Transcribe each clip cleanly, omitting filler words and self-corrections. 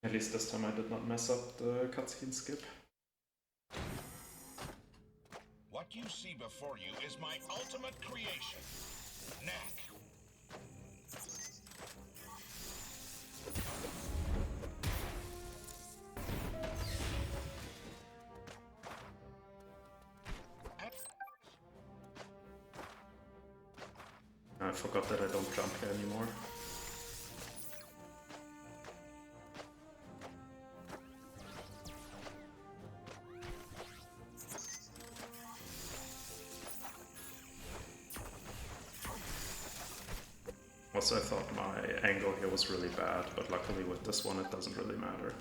At least this time I did not mess up the cutscene skip. What you see before you is my ultimate creation, Knack. I forgot that I don't jump here anymore. Also, I thought my angle here was really bad, but luckily with this one it doesn't really matter.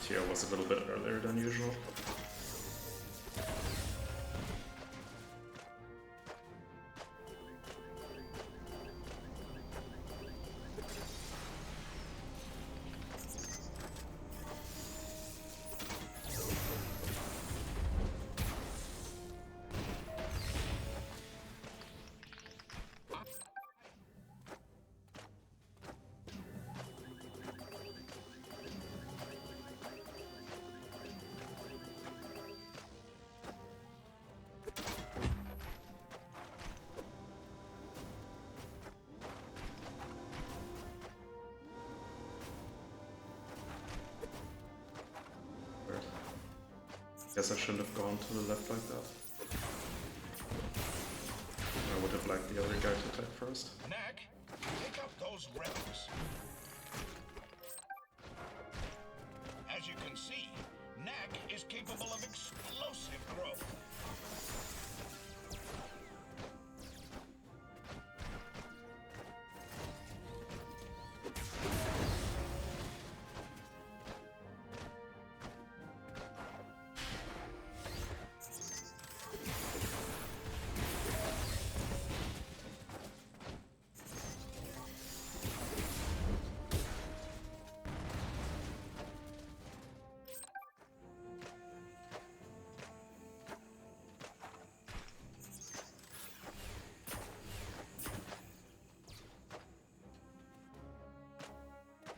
Here was a little bit earlier than usual. Guess I shouldn't have gone to the left like that. I would have liked the other guy to attack first. Knack, pick up those relics. As you can see, Knack is capable of explosive growth.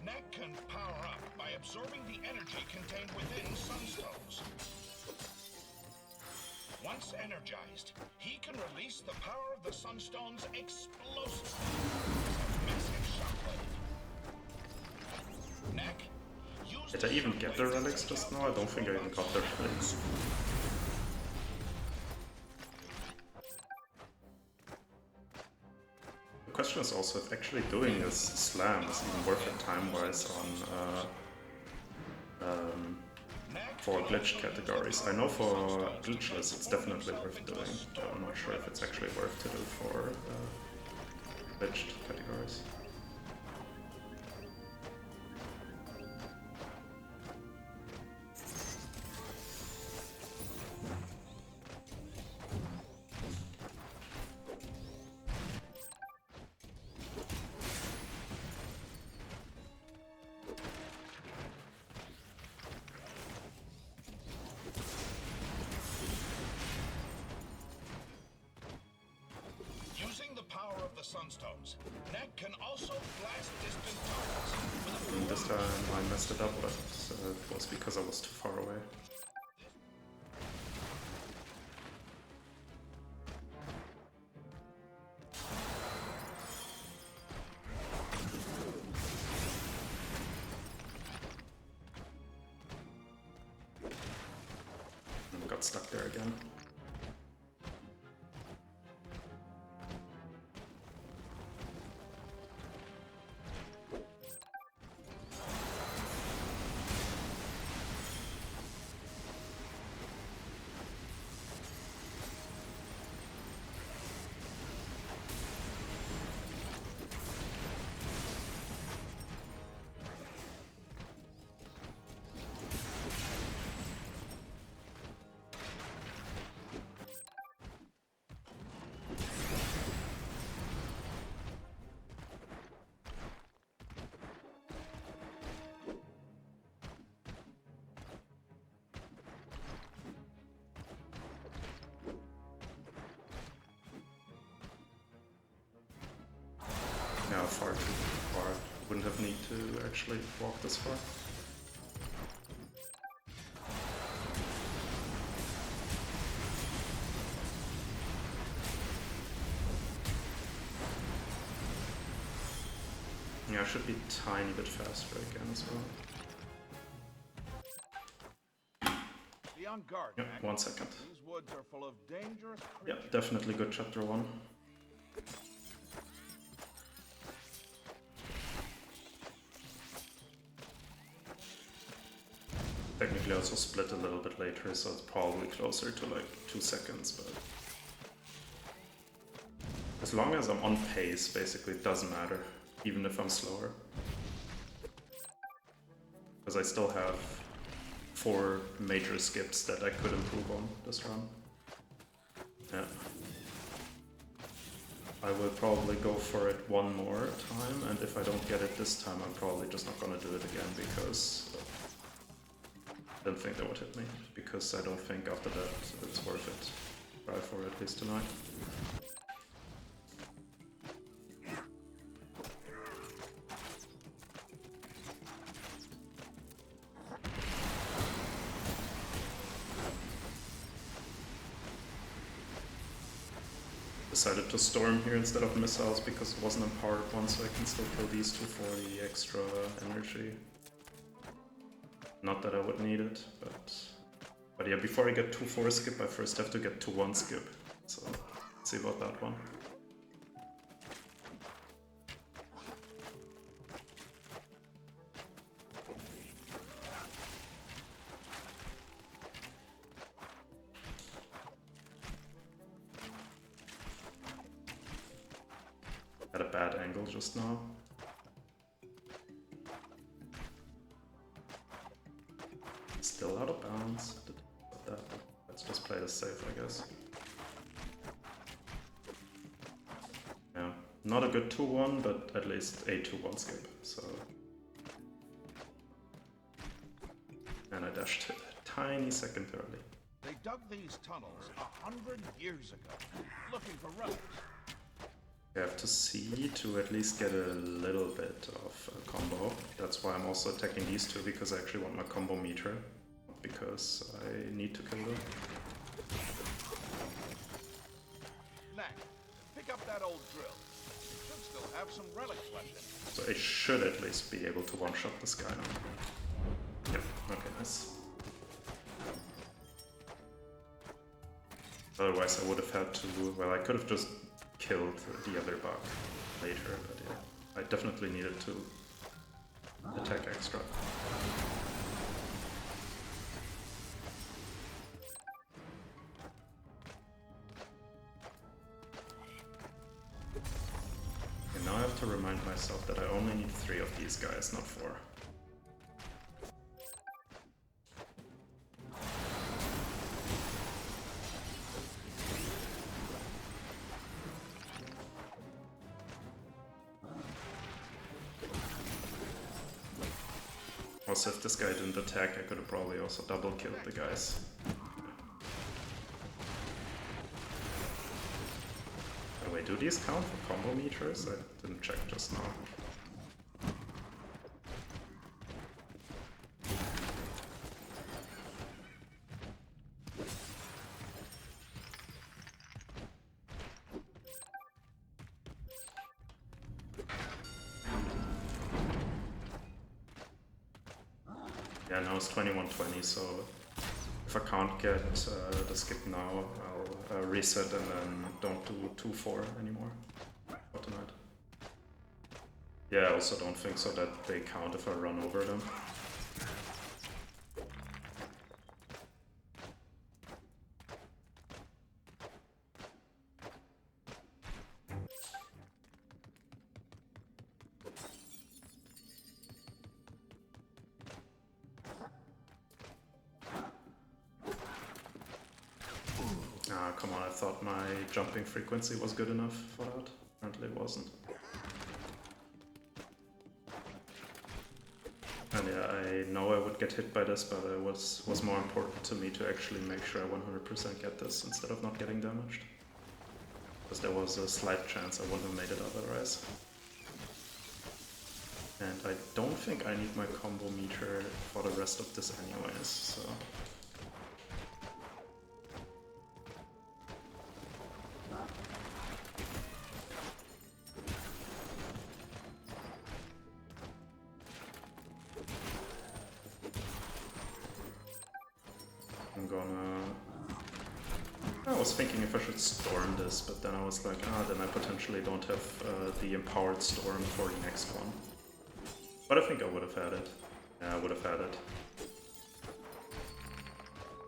Knack can power up by absorbing the energy contained within sunstones. Once energized, he can release the power of the sunstone's explosive massive shockwave. Knack, use Did I even get the relics just now? I don't think I even got the relics. The question is also if actually doing this slam is even worth it time-wise on for glitch categories. I know for glitchless it's definitely worth doing, but I'm not sure if it's actually worth to do for glitched categories. Sunstones. Knack can also blast distant targets with a This time I messed it up, but it was because I was too far away. And got stuck there again. far too far. Wouldn't have need to actually walk this far. Yeah, I should be a tiny bit faster again as well. Be on guard, Yep, Knack. 1 second. These woods are full of dangerous creatures. Yep, definitely good chapter 1. Technically also split a little bit later, so it's probably closer to like 2 seconds, but as long as I'm on pace, basically it doesn't matter, even if I'm slower. Because I still have 4 major skips that I could improve on this run. Yeah. I will probably go for it one more time, and if I don't get it this time, I'm probably just not gonna do it again, because I don't think that would hit me, because I don't think after that it's worth it. Try for it at least tonight. Decided to storm here instead of missiles because it wasn't empowered one, so I can still kill these two for the extra energy. Not that I would need it, but yeah, before I get 2-4 skip, I first have to get 2-1 skip. So let's see about that one. Had a bad angle just now. Still out of bounds. Let's just play this safe, I guess. Yeah, not a good 2-1, but at least a 2-1 skip, so... And I dashed a tiny second early. They dug these tunnels 100 years ago, looking for relics. I have to see to at least get a little bit of a combo. That's why I'm also attacking these two, because I actually want my combo meter, not because I need to kill them. Knack, pick up that old drill. You should still have some relics left in it. So I should at least be able to one-shot this guy now. Yep, okay, nice. Otherwise I would have had to, well, I could have just killed the other bug later, but yeah, I definitely needed to attack extra. And now I have to remind myself that I only need 3 of these guys, not 4. Also, if this guy didn't attack, I could have probably also double killed the guys. Oh wait, do these count for combo meters? I didn't check just now. Yeah, now it's 21:20, so if I can't get the skip now, I'll reset and then don't do 2-4 anymore for tonight. Yeah, I also don't think so that they count if I run over them. Ah, come on, I thought my jumping frequency was good enough for that. Apparently it wasn't. And yeah, I know I would get hit by this, but it was more important to me to actually make sure I 100% get this instead of not getting damaged. Because there was a slight chance I wouldn't have made it otherwise. And I don't think I need my combo meter for the rest of this anyways, so... I'm gonna... I was thinking if I should storm this, but then I was like, then I potentially don't have the empowered storm for the next one. But I think I would have had it. Yeah, I would have had it.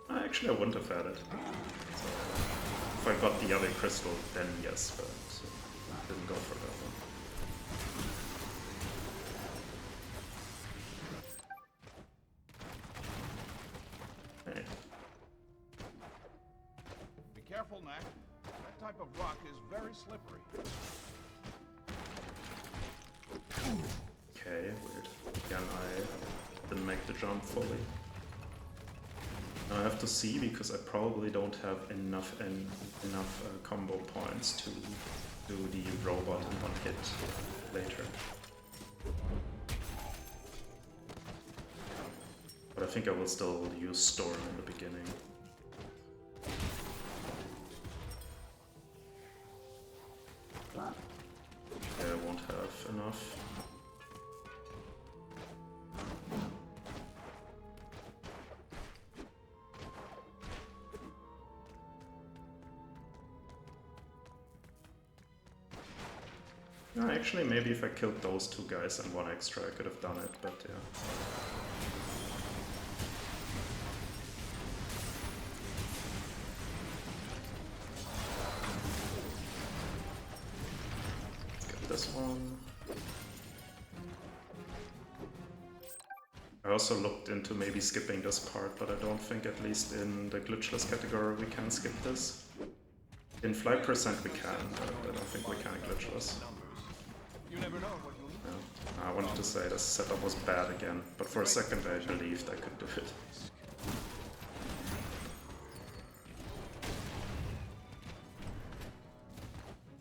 Actually, I wouldn't have had it. So, if I got the other crystal, then yes, but didn't go for that one. Hey. Be careful, Knack. That type of rock is very slippery. Okay, weird. Again, I didn't make the jump fully. Now I have to see, because I probably don't have enough combo points to do the robot in one hit later. But I think I will still use Storm in the beginning. Yeah, I won't have enough. Actually, maybe if I killed those two guys and one extra, I could have done it, but yeah. Let's get this one. I also looked into maybe skipping this part, but I don't think, at least in the glitchless category, we can skip this. In flight percent we can, but I don't think we can glitchless. You never know what you'll need. Yeah. I wanted to say the setup was bad again, but for a second I believed I could do it.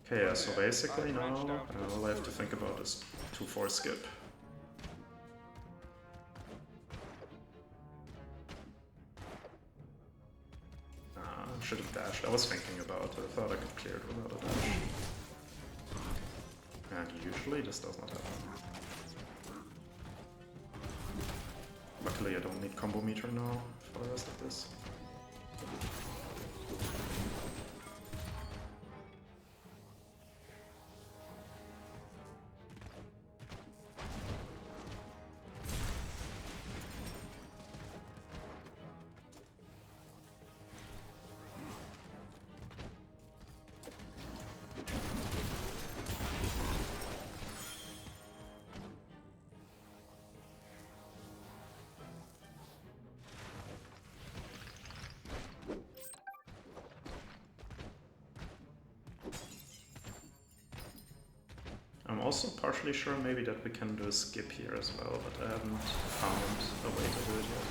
Okay, yeah, so basically now all I have to think about is 2-4 skip. I should have dashed. I was thinking about it. I thought I could clear it without a dash. And usually this does not happen. Luckily I don't need combo meter now for the rest of this. I'm also partially sure maybe that we can do a skip here as well, but I haven't found a way to do it yet.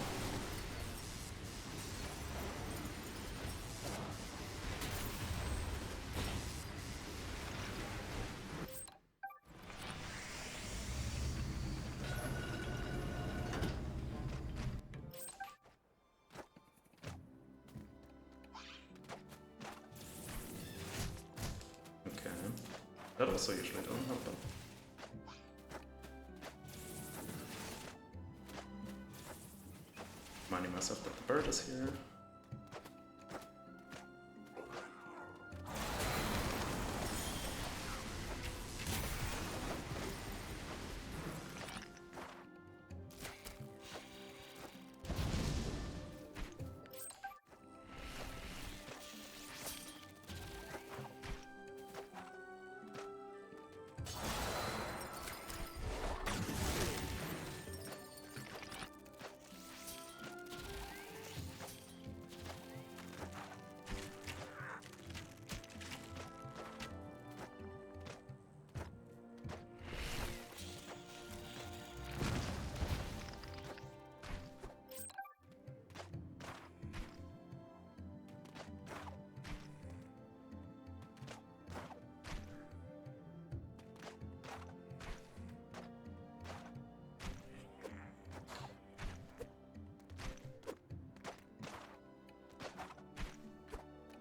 That also usually doesn't happen. Reminding myself that the bird is here.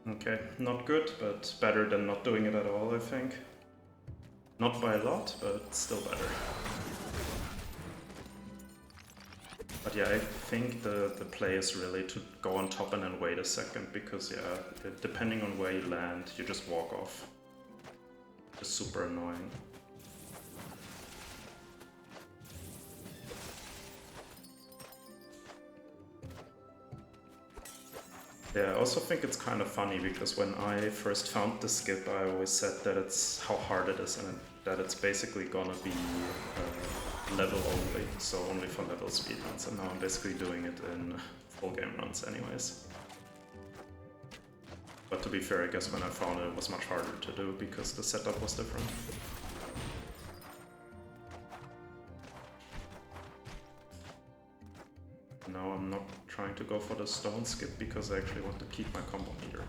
Okay, not good, but better than not doing it at all, I think. Not by a lot, but still better. But yeah, I think the play is really to go on top and then wait a second, because yeah, depending on where you land, you just walk off. Just super annoying. Yeah, I also think it's kind of funny, because when I first found the skip, I always said that it's how hard it is, and that it's basically gonna be level only, so only for level speedruns, and now I'm basically doing it in full game runs anyways. But to be fair, I guess when I found it, it was much harder to do, because the setup was different. Now I'm not trying to go for the stone skip, because I actually want to keep my combo meter.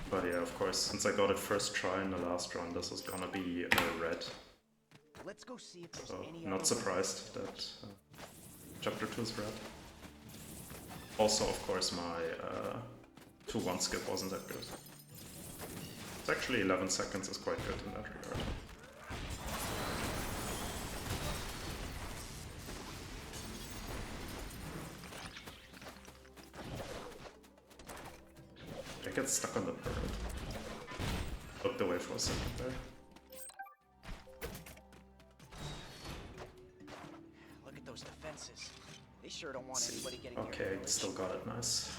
But yeah, of course, since I got it first try in the last run, this is gonna be red. Let's go see if there's So any not surprised that chapter 2 is red. Also, of course, my 2-1 skip wasn't that good. It's actually 11 seconds is quite good in that regard. I get stuck on the bird. Looked away for a second there. Look at those defenses. They sure don't want anybody getting near Okay, the village. still got it, nice.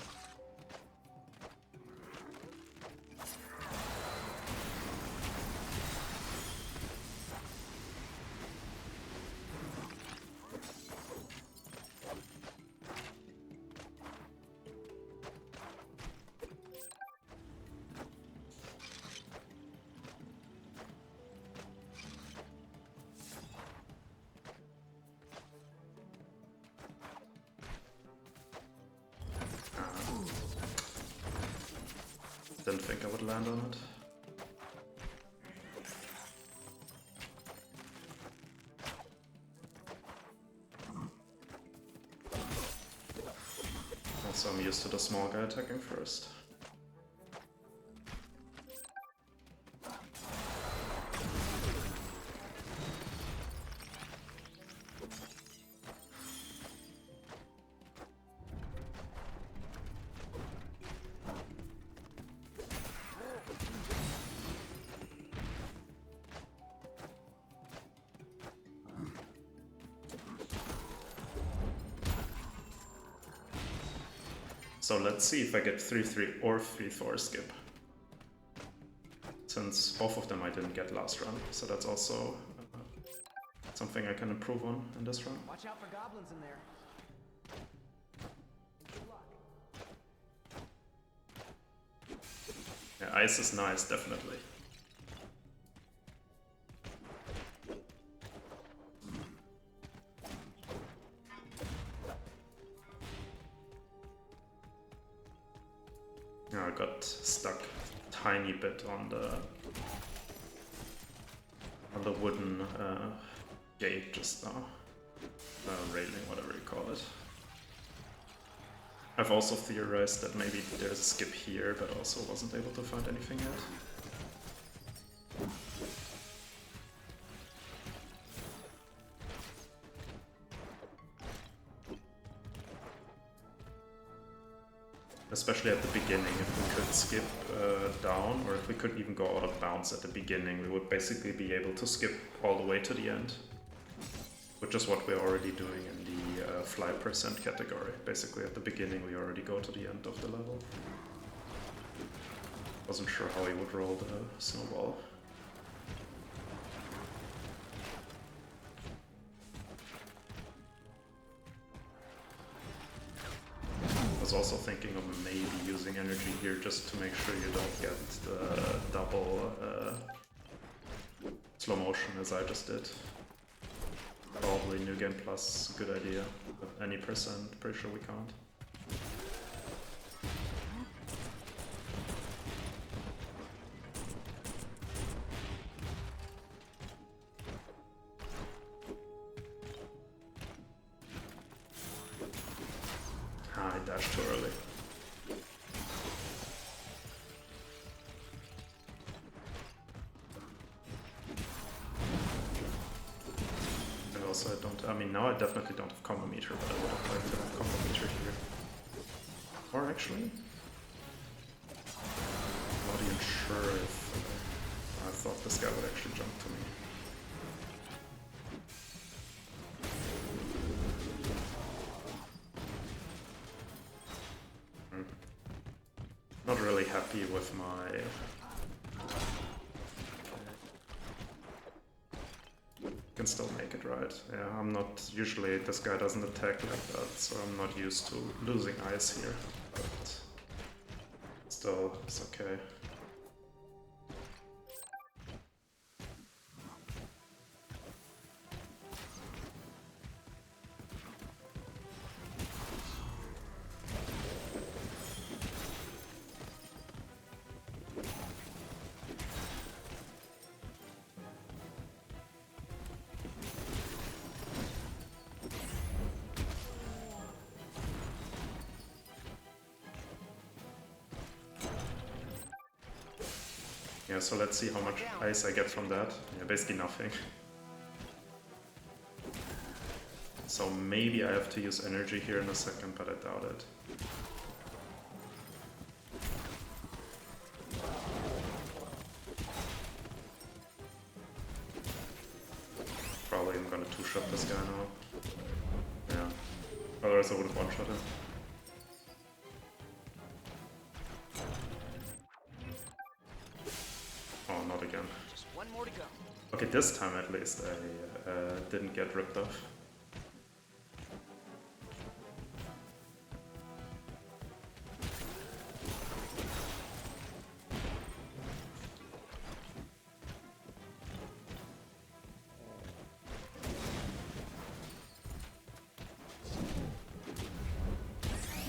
Didn't think I would land on it. Also, I'm used to the small guy attacking first. So let's see if I get 3-3 or 3-4 skip. Since both of them I didn't get last run, so that's also something I can improve on in this run. Watch out for goblins in there. Yeah, ice is nice, definitely. I got stuck a tiny bit on the wooden gate just now. Railing, whatever you call it. I've also theorized that maybe there's a skip here, but also wasn't able to find anything yet. Especially at the beginning, if we could skip down, or if we could even go out of bounds at the beginning, we would basically be able to skip all the way to the end. Which is what we're already doing in the fly percent category. Basically at the beginning we already go to the end of the level. Wasn't sure how he would roll the snowball. Was also thinking of maybe using energy here just to make sure you don't get the double slow motion as I just did. Probably New Game Plus, good idea, but any percent, pretty sure we can't. dash too early. And also I don't, I mean now I definitely don't have combo meter, but I would have liked to have combo meter here. Or actually, I'm not even sure if I thought this guy would actually jump to me. Not really happy with my... Can still make it, right? Yeah, I'm not... Usually this guy doesn't attack like that, so I'm not used to losing ice here. But still, it's okay. Yeah, so let's see how much ice I get from that. Yeah, basically nothing. So maybe I have to use energy here in a second, but I doubt it. Probably I'm gonna two-shot this guy now. Yeah. Otherwise I would have one-shot him. Oh, not again. Just one more to go. Okay, this time at least I didn't get ripped off.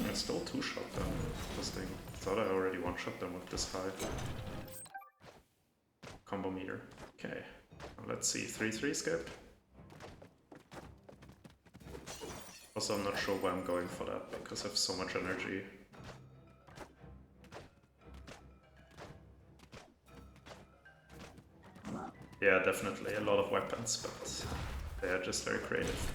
I still two-shot them. Interesting. Thought I already one-shot them with this high. Combo meter. Okay. Let's see. 3-3 skip. Also, I'm not sure why I'm going for that because I have so much energy. Yeah, definitely a lot of weapons, but they are just very creative.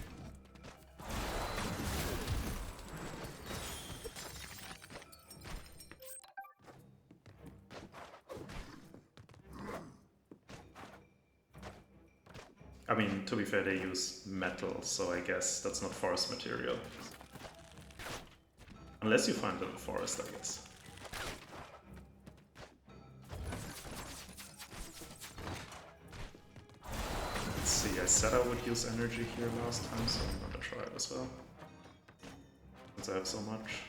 I mean, to be fair, they use metal, so I guess that's not forest material. Unless you find it in the forest, I guess. Let's see, I said I would use energy here last time, so I'm gonna try it as well. Since I have so much.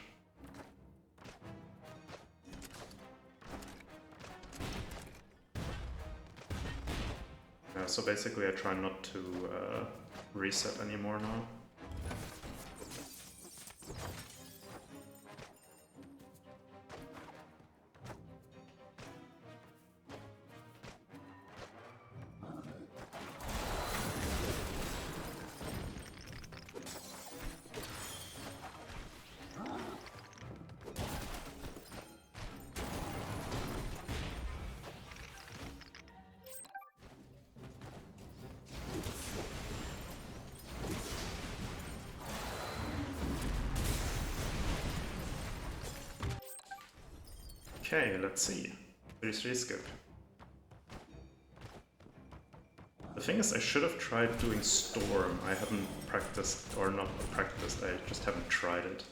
So basically I try not to reset anymore now. Okay, let's see. 3-3 skip. The thing is, I should have tried doing Storm. I haven't practiced, or not practiced, I just haven't tried it.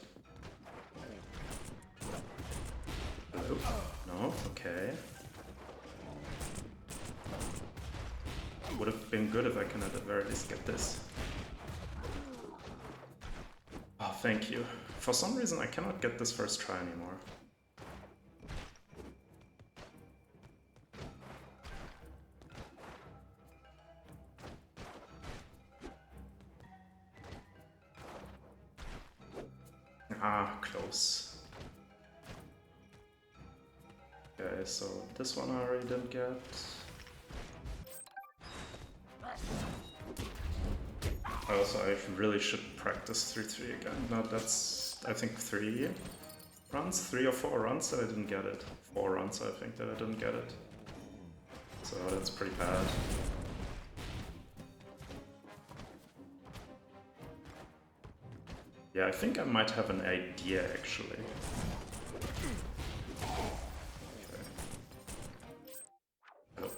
Hello? No? Okay. Would have been good if I can at the very least get this. Oh, thank you. For some reason I cannot get this first try anymore. Ah, close. Okay, so this one I already didn't get. Also, I really should practice 3-3 again. No, that's, I think, 3 runs? 3 or 4 runs that I didn't get it. 4 runs, I think, that I didn't get it. So that's pretty bad. Yeah, I think I might have an idea, actually. Okay. Oh,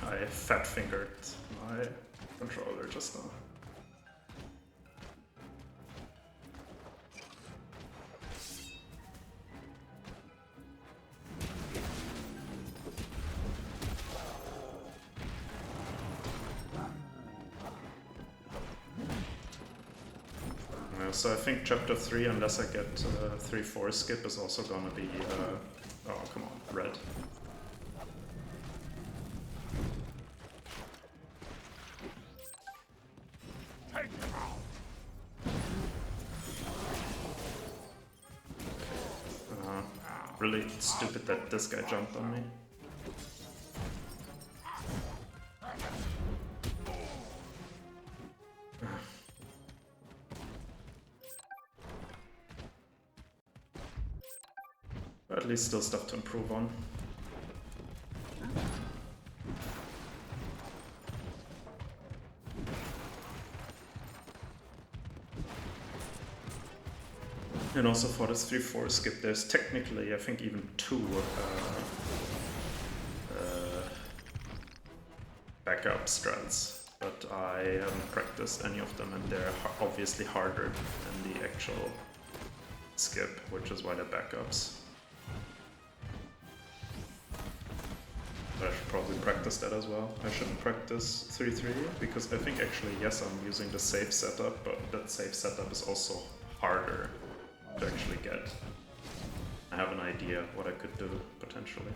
I fat-fingered my controller just now. So I think chapter 3, unless I get 3-4 skip, is also gonna be... oh, come on, red. Really stupid that this guy jumped on me. But at least still stuff to improve on. And also for this 3-4 skip, there's technically, I think, even 2 backup strats, but I haven't practiced any of them, and they're obviously harder than the actual skip, which is why they're backups. But I should probably practice that as well. I shouldn't practice 3-3, because I think actually, yes, I'm using the safe setup, but that safe setup is also harder to actually get. I have an idea what I could do, potentially.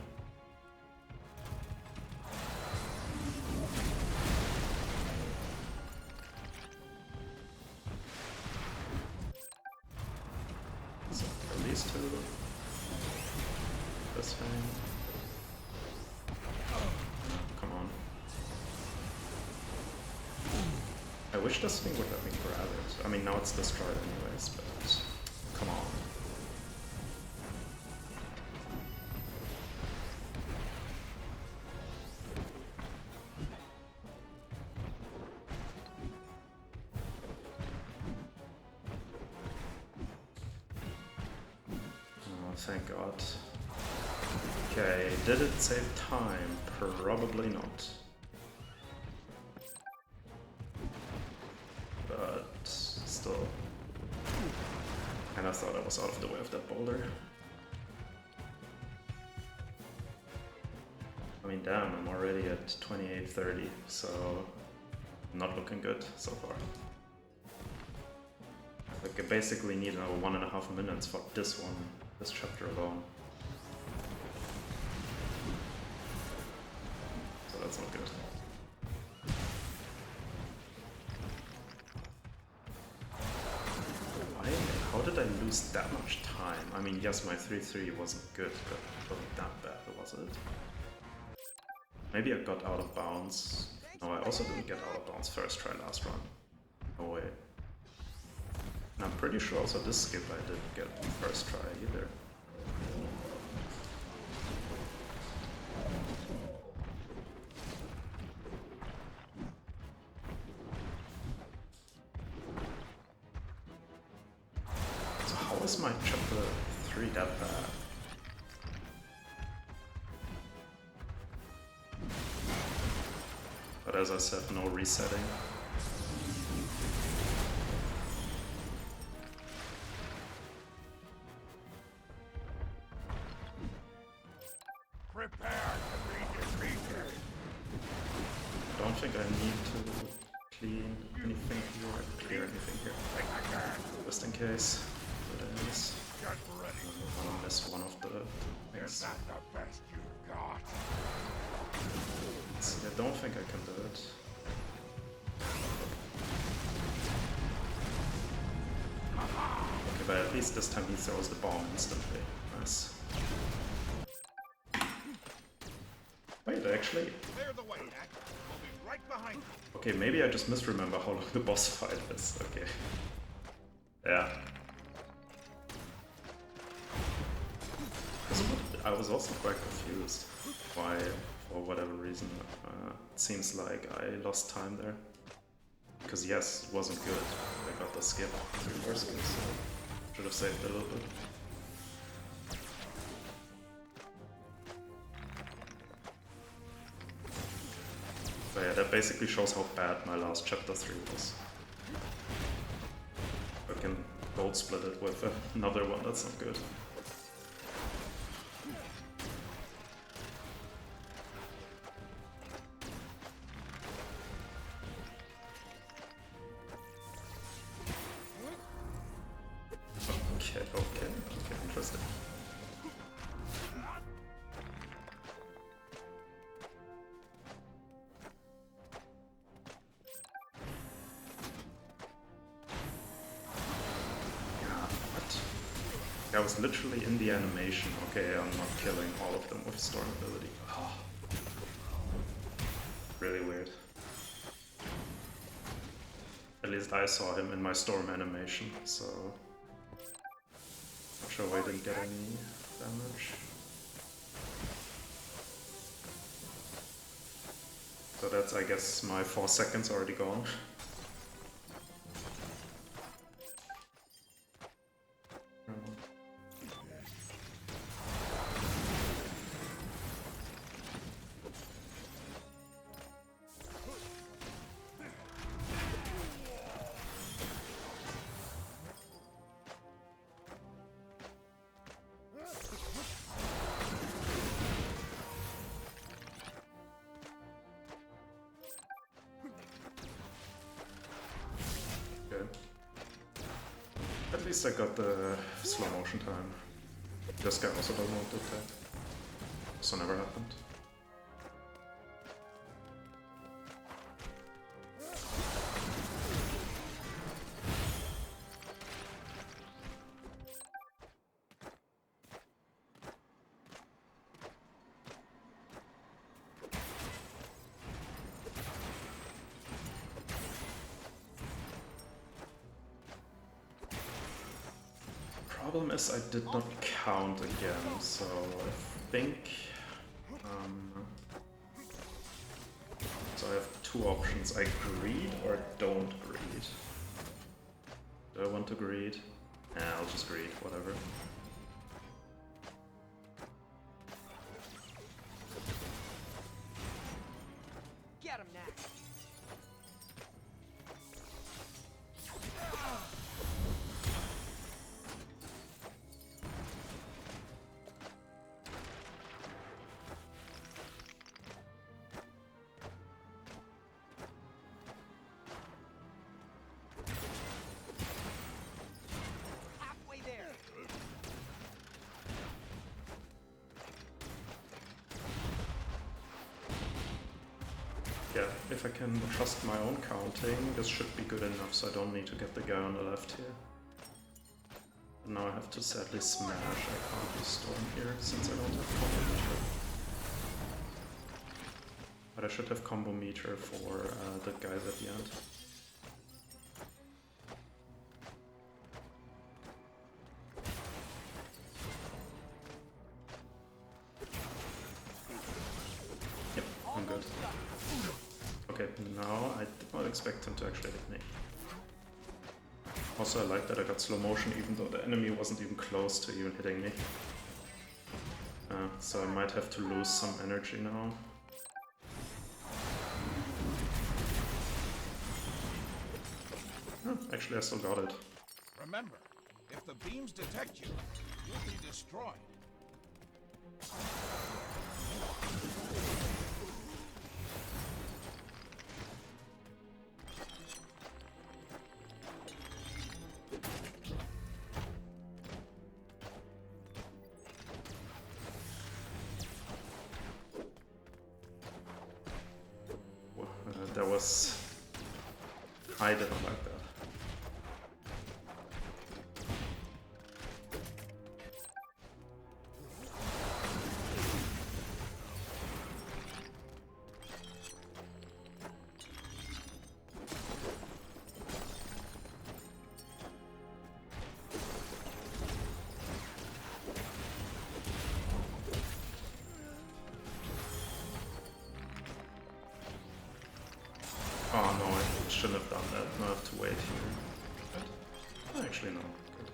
So for these 2, this thing. Come on. I wish this thing would let me grab it. I mean, now it's destroyed anyways, but come on. Oh, thank God. Okay, did it save time? Probably not. But still. And I thought I was out of the way of that boulder. I mean, damn, I'm already at 28:30, so not looking good so far. Like, I basically need another 1.5 minutes for this chapter alone. So that's not good. How did I lose that much time? I mean, yes, my 3-3 wasn't good, but it wasn't that bad, was it? Maybe I got out of bounds. No, I also didn't get out of bounds first try last run. No way. And I'm pretty sure also this skip I didn't get first try either. So how is my chapter 3 that bad? But as I said, no resetting. Prepare to be defeated. I don't think I need to clean anything here, clear anything here. Just in case. But I miss. Get ready. I don't miss one of the things. Is that the best you've got? See, I don't think I can do it. Okay, but at least this time he throws the bomb instantly. Nice. Wait, actually. Clear the way, Knack. We'll be right behind you. Okay, maybe I just misremember how long the boss fight is. Okay. Yeah. I was also quite confused why, for whatever reason, it seems like I lost time there. Because yes, it wasn't good. I got the skip, reverse skip, so should have saved a little bit. But yeah, that basically shows how bad my last chapter 3 was. I can gold split it with another one, that's not good. Okay, interesting. I was literally in the animation. Okay, I'm not killing all of them with storm ability. Oh. Really weird. At least I saw him in my storm animation, so not sure why I didn't get any damage. So that's, I guess, my 4 seconds already gone. At least I got the slow motion time. This guy also doesn't want to attack. So never happened. Problem is I did not count again, so I think so I have 2 options. I greed or don't greed. Do I want to greed? Nah, I'll just greed, whatever. Get him, Knack. Yeah, if I can trust my own counting, this should be good enough, so I don't need to get the guy on the left here. But now I have to sadly smash. I can't do storm here, since I don't have combo meter. But I should have combo meter for the guys at the end. Yep, I'm good. Okay, now I did not expect him to actually hit me. Also, I like that I got slow motion even though the enemy wasn't even close to even hitting me. So I might have to lose some energy now. Oh, actually, I still got it. Remember, if the beams detect you, you'll be destroyed. That was... I didn't like that. Oh no, I shouldn't have done that. Now I have to wait here. What? Actually, no. Good.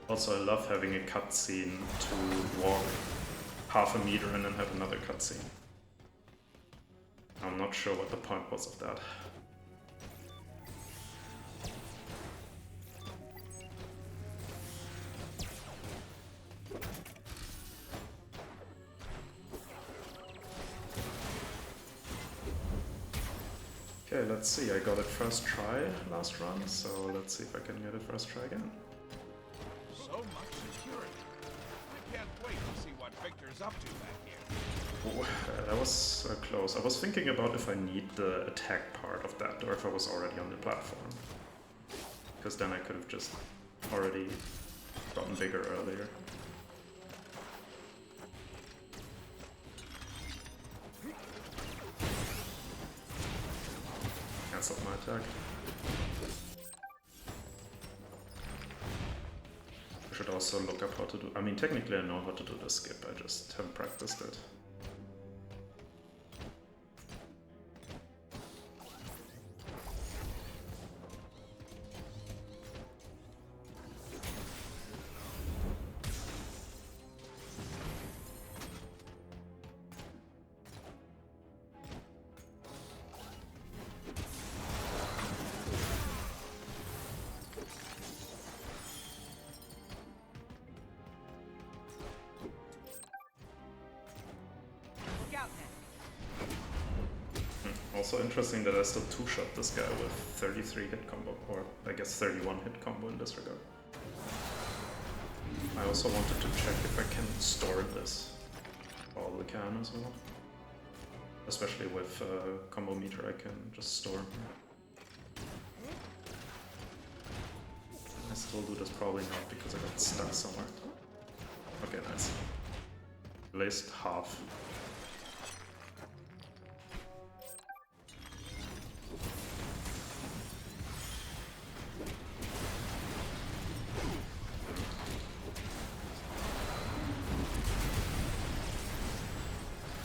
Also, I love having a cutscene to walk half a meter and then have another cutscene. I'm not sure what the point was of that. Okay, let's see. I got it first try last run, so let's see if I can get it first try again. So much security. I can't wait to see what Victor's up to back here. Oh, that was close. I was thinking about if I need the attack part of that or if I was already on the platform. Because then I could have just already gotten bigger earlier. Cancelled my attack. I should also look up how to do... I mean, technically I know how to do the skip, I just haven't practiced it. Also interesting that I still two-shot this guy with 33 hit combo, or I guess 31 hit combo in this regard. I also wanted to check if I can store this. Probably can as well. Especially with combo meter I can just store. I still do this probably not because I got stuck somewhere. Okay, nice. At least half.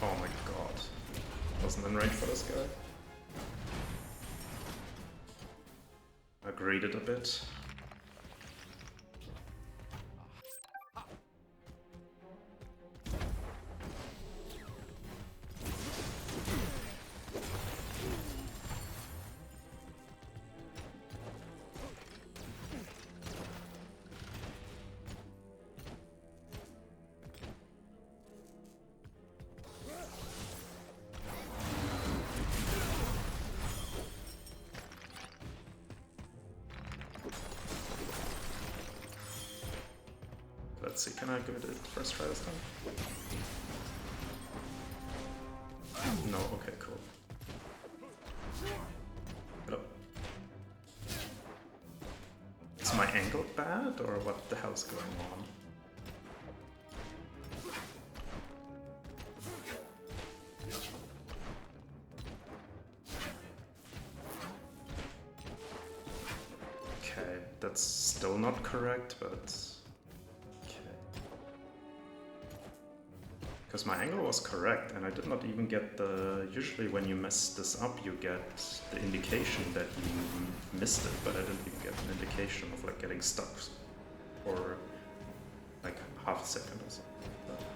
Oh my god. Wasn't in range for this guy. I greeded a bit. Let's see, can I give it a first try this time? No, okay, cool. Hello. Is my angle bad, or what the hell's going on? Okay, that's still not correct, but... Because my angle was correct, and I did not even get the... Usually when you mess this up, you get the indication that you missed it, but I didn't even get an indication of like getting stuck for like half a second or something.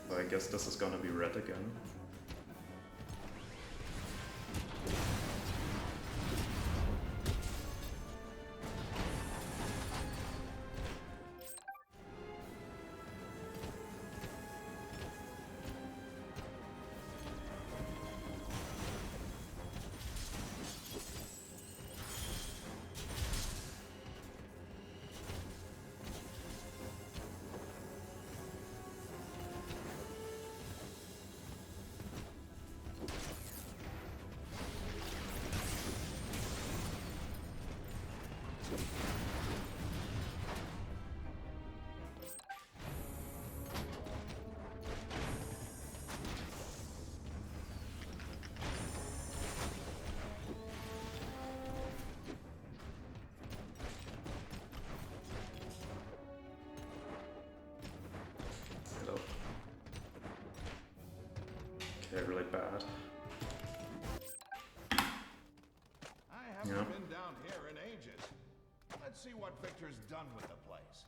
So I guess this is gonna be red again. Okay, really bad. I haven't been down here in ages. Let's see what Victor's done with the place.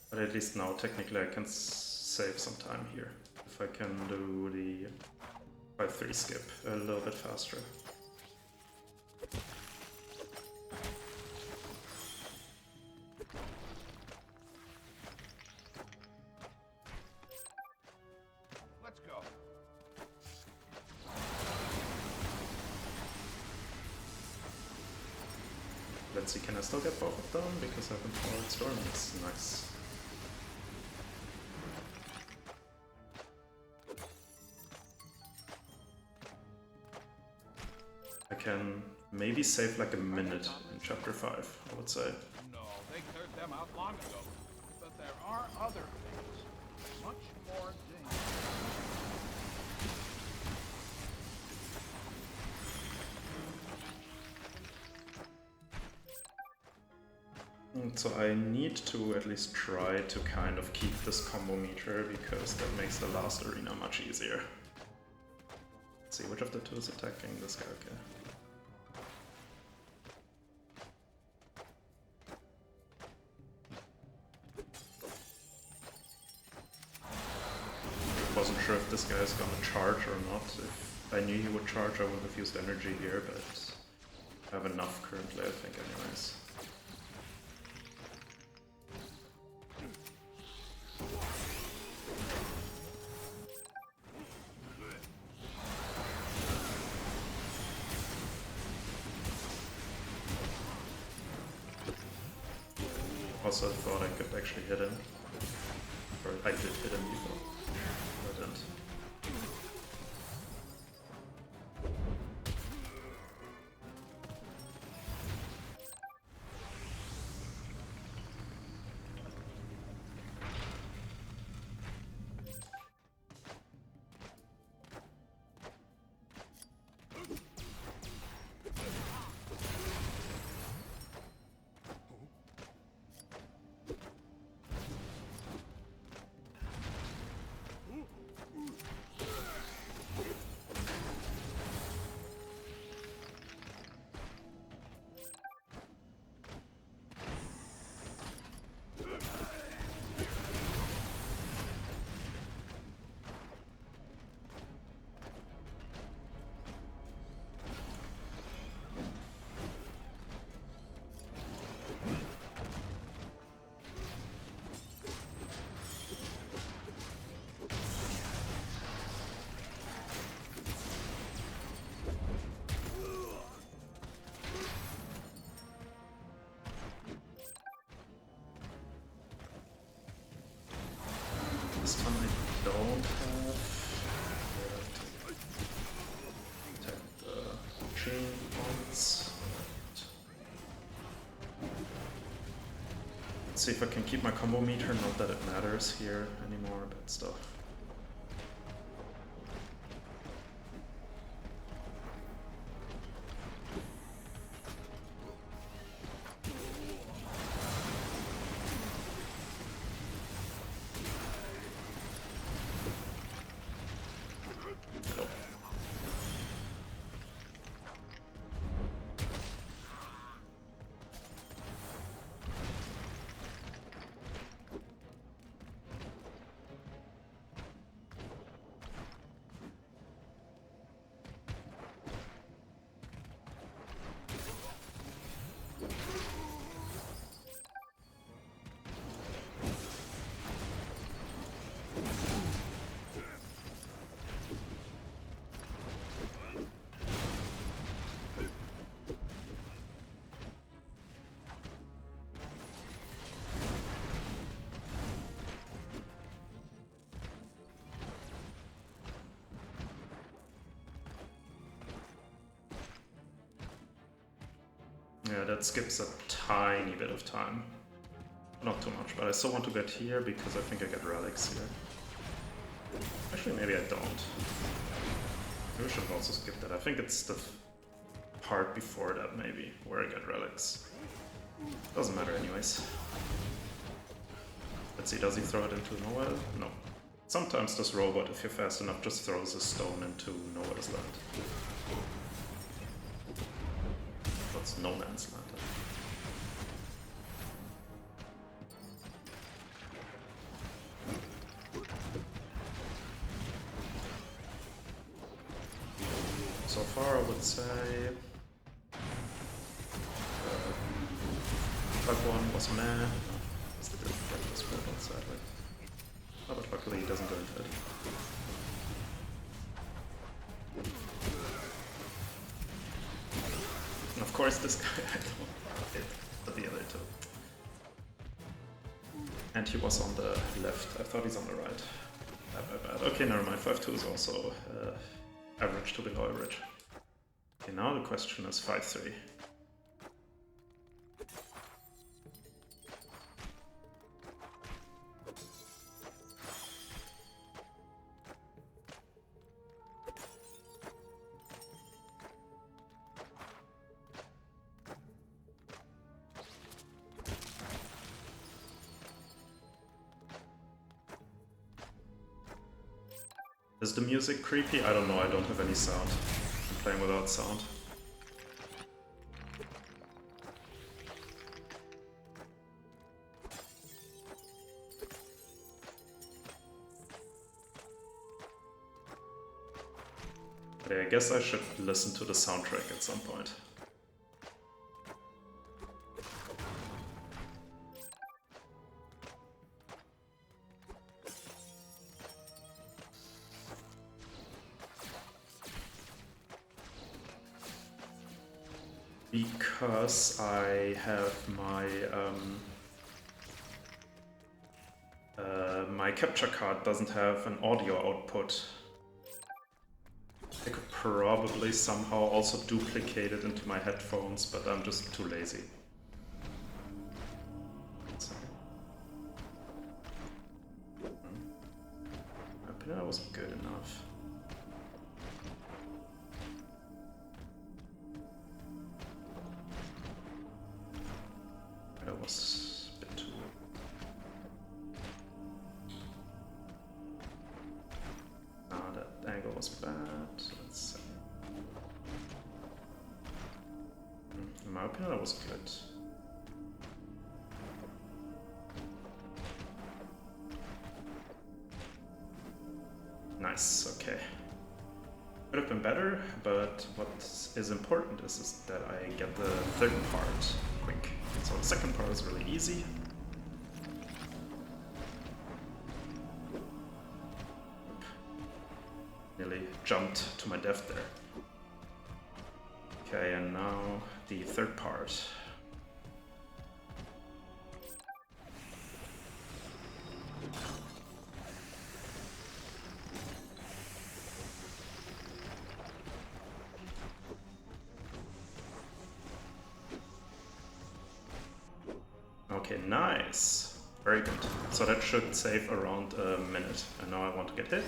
But at least now, technically, I can save some time here. If I can do the 5-3 skip a little bit faster. Let's go. Let's see, can I still get both of them? Because I've been forward storm. It's nice. I can maybe save like a minute in chapter 5, I would say. No, they cleared them out long ago. But there are other things. Much more dangerous. So I need to at least try to kind of keep this combo meter, because that makes the last arena much easier. Let's see, which of the two is attacking this guy? Okay. Wasn't sure if this guy is gonna charge or not. If I knew he would charge, I would have used energy here, but I have enough currently, I think, anyways. Also thought I could actually hit him. Or I did hit him before. I didn't. This time I don't have attack the chain points. Let's see if I can keep my combo meter, not that it matters here anymore, but still. Yeah, that skips a tiny bit of time. Not too much, but I still want to get here because I think I get relics here. Actually, maybe I don't. Maybe I should have also skipped that. I think it's the part before that, maybe, where I get relics. Doesn't matter anyways. Let's see, does he throw it into nowhere? No. Sometimes this robot, if you're fast enough, just throws a stone into nowhere's land. What's no man's land? So far, I would say Bug 1 was meh. Just didn't get this robot, sadly. Oh, but luckily he doesn't go into it. And of course this guy I don't hit, but the other two. And he was on the left. I thought he's on the right. Bad. Okay, never mind. 5-2 is also average to below average. Okay, now the question is 5-3. Is the music creepy? I don't know, I don't have any sound. I'm playing without sound. But I guess I should listen to the soundtrack at some point. Because I have my my capture card doesn't have an audio output. I could probably somehow also duplicate it into my headphones, but I'm just too lazy. I think that wasn't good enough. That was a bit too... that angle was bad. Let's see. In my opinion, that was good. Nice, okay. Could have been better, but what is important is that I get the third part quick. So the second part is really easy. Nearly jumped to my death there. Okay, and now the third part. Okay, nice. Very good. So that should save around a minute. And now I want to get hit.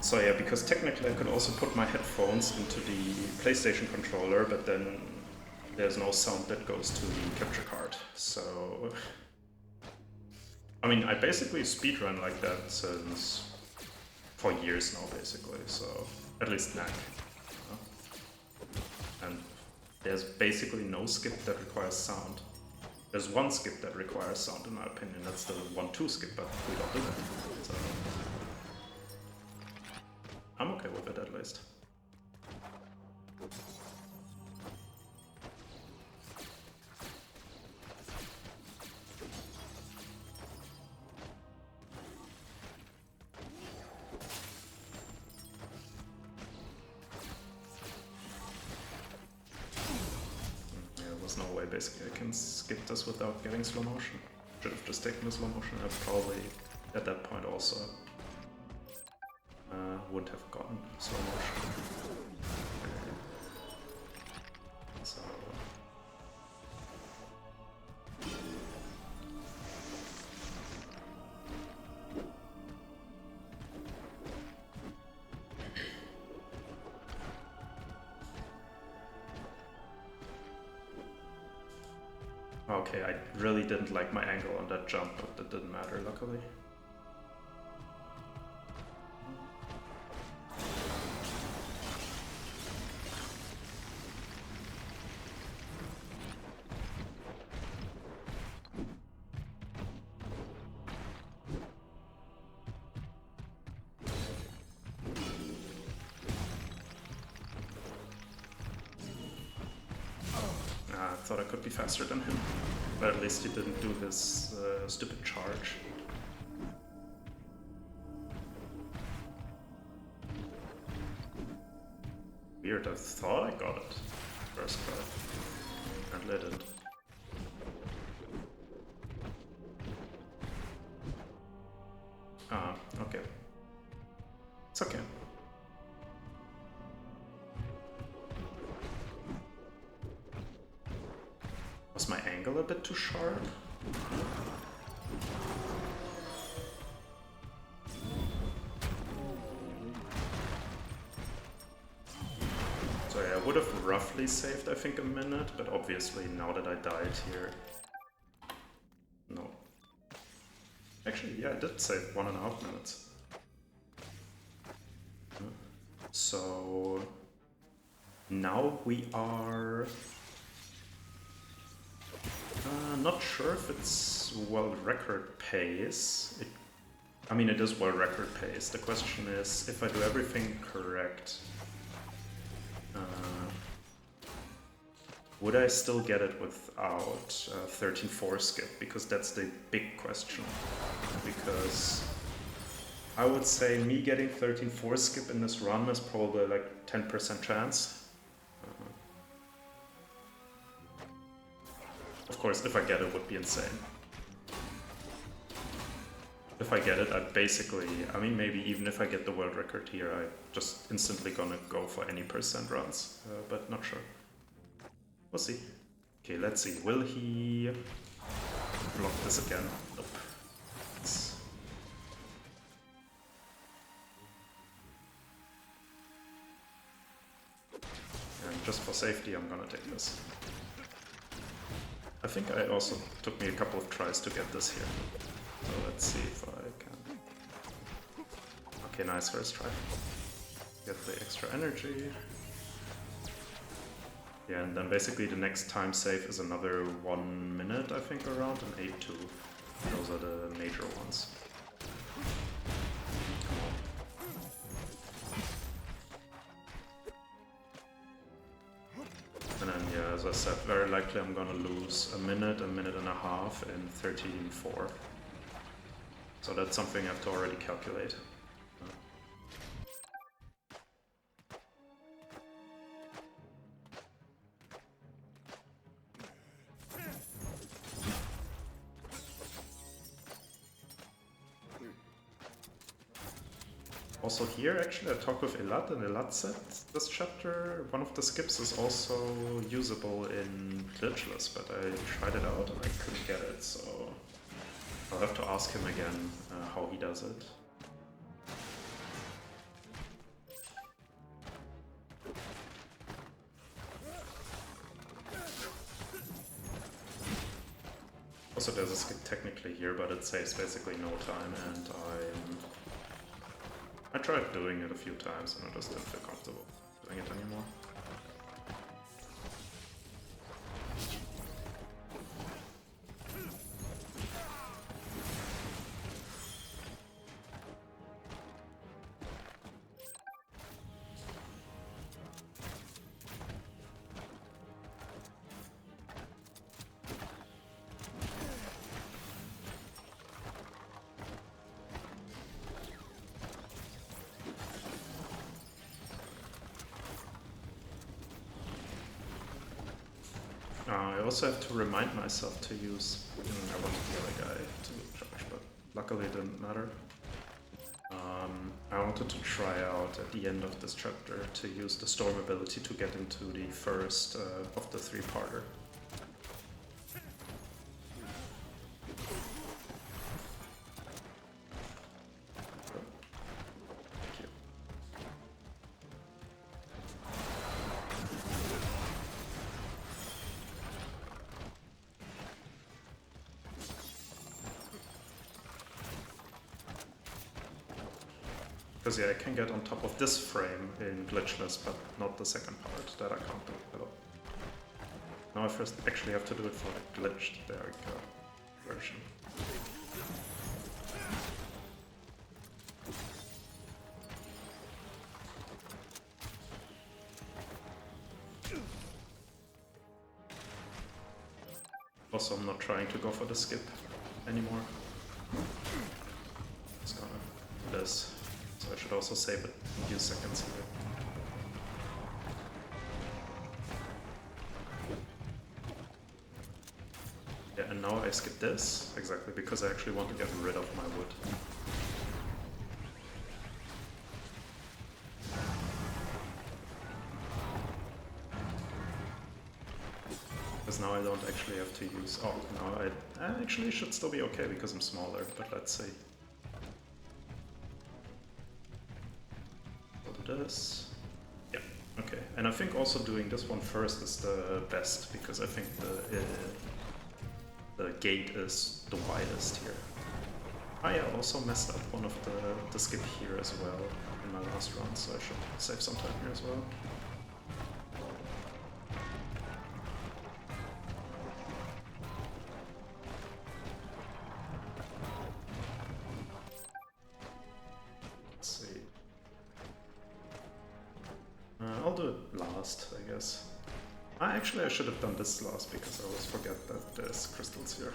So yeah, because technically I could also put my headphones into the PlayStation controller, but then there's no sound that goes to the capture card. So... I mean, I basically speedrun like that since... for years now, basically. So, at least Knack. And there's basically no skip that requires sound. There's one skip that requires sound, in my opinion. That's the 1-2 skip, but we don't do that. So I'm okay with it, at least. No way, basically I can skip this without getting slow motion. Should have just taken the slow motion. I probably at that point also wouldn't have gotten slow motion. So Okay, I really didn't like my angle on that jump, but that didn't matter, luckily. I thought I could be faster than him, but at least he didn't do his stupid charge. Weird, I thought I got it first try, and I didn't. Ah, okay. It's okay. Was my angle a bit too sharp? So yeah, I would have roughly saved, I think, a minute, but obviously now that I died here... No. Actually, yeah, I did save 1.5 minutes. So... now we are... not sure if it's world record pace. I mean, it is world record pace. The question is, if I do everything correct, would I still get it without 13-4 skip? Because that's the big question. Because I would say me getting 13-4 skip in this run is probably like 10% chance. Of course, if I get it, it would be insane. If I get it, I basically, I mean, maybe even if I get the world record here, I'm just instantly gonna go for any percent runs, but not sure. We'll see. Okay, let's see. Will he block this again? Nope. And just for safety, I'm gonna take this. I think it also took me a couple of tries to get this here. So let's see if I can... Okay, nice first try. Get the extra energy. Yeah, and then basically the next time save is another 1 minute, I think, around, and 8-2. Those are the major ones. And then, yeah, as I said, very likely I'm gonna lose a minute and a half in 13-4. So that's something I have to already calculate. Also here, actually, I talked with Elad, and Elad said this chapter, one of the skips is also usable in glitchless, but I tried it out and I couldn't get it, so I'll have to ask him again how he does it. Also, there's a skip technically here, but it saves basically no time, and I tried doing it a few times and I just didn't feel comfortable doing it anymore. I also have to remind myself to use... I wanted the other guy to charge, but luckily it didn't matter. I wanted to try out at the end of this chapter to use the storm ability to get into the first of the 3-parter. Because yeah, I can get on top of this frame in glitchless, but not the second part that I can't do. Hello. Now I first actually have to do it for the glitched version. Also, I'm not trying to go for the skip anymore. Just gonna do this. So I should also save it in a few seconds here. Yeah, and now I skip this, exactly, because I actually want to get rid of my wood. Because now I don't actually have to use... Oh, no, I actually should still be okay because I'm smaller, but let's see. I'll do this. Yeah, okay. And I think also doing this one first is the best, because I think the gate is the widest here. Ah yeah, I also messed up one of the skip here as well in my last run, so I should save some time here as well. I'll do it last, I guess. Actually, I should have done this last because I always forget that there's crystals here.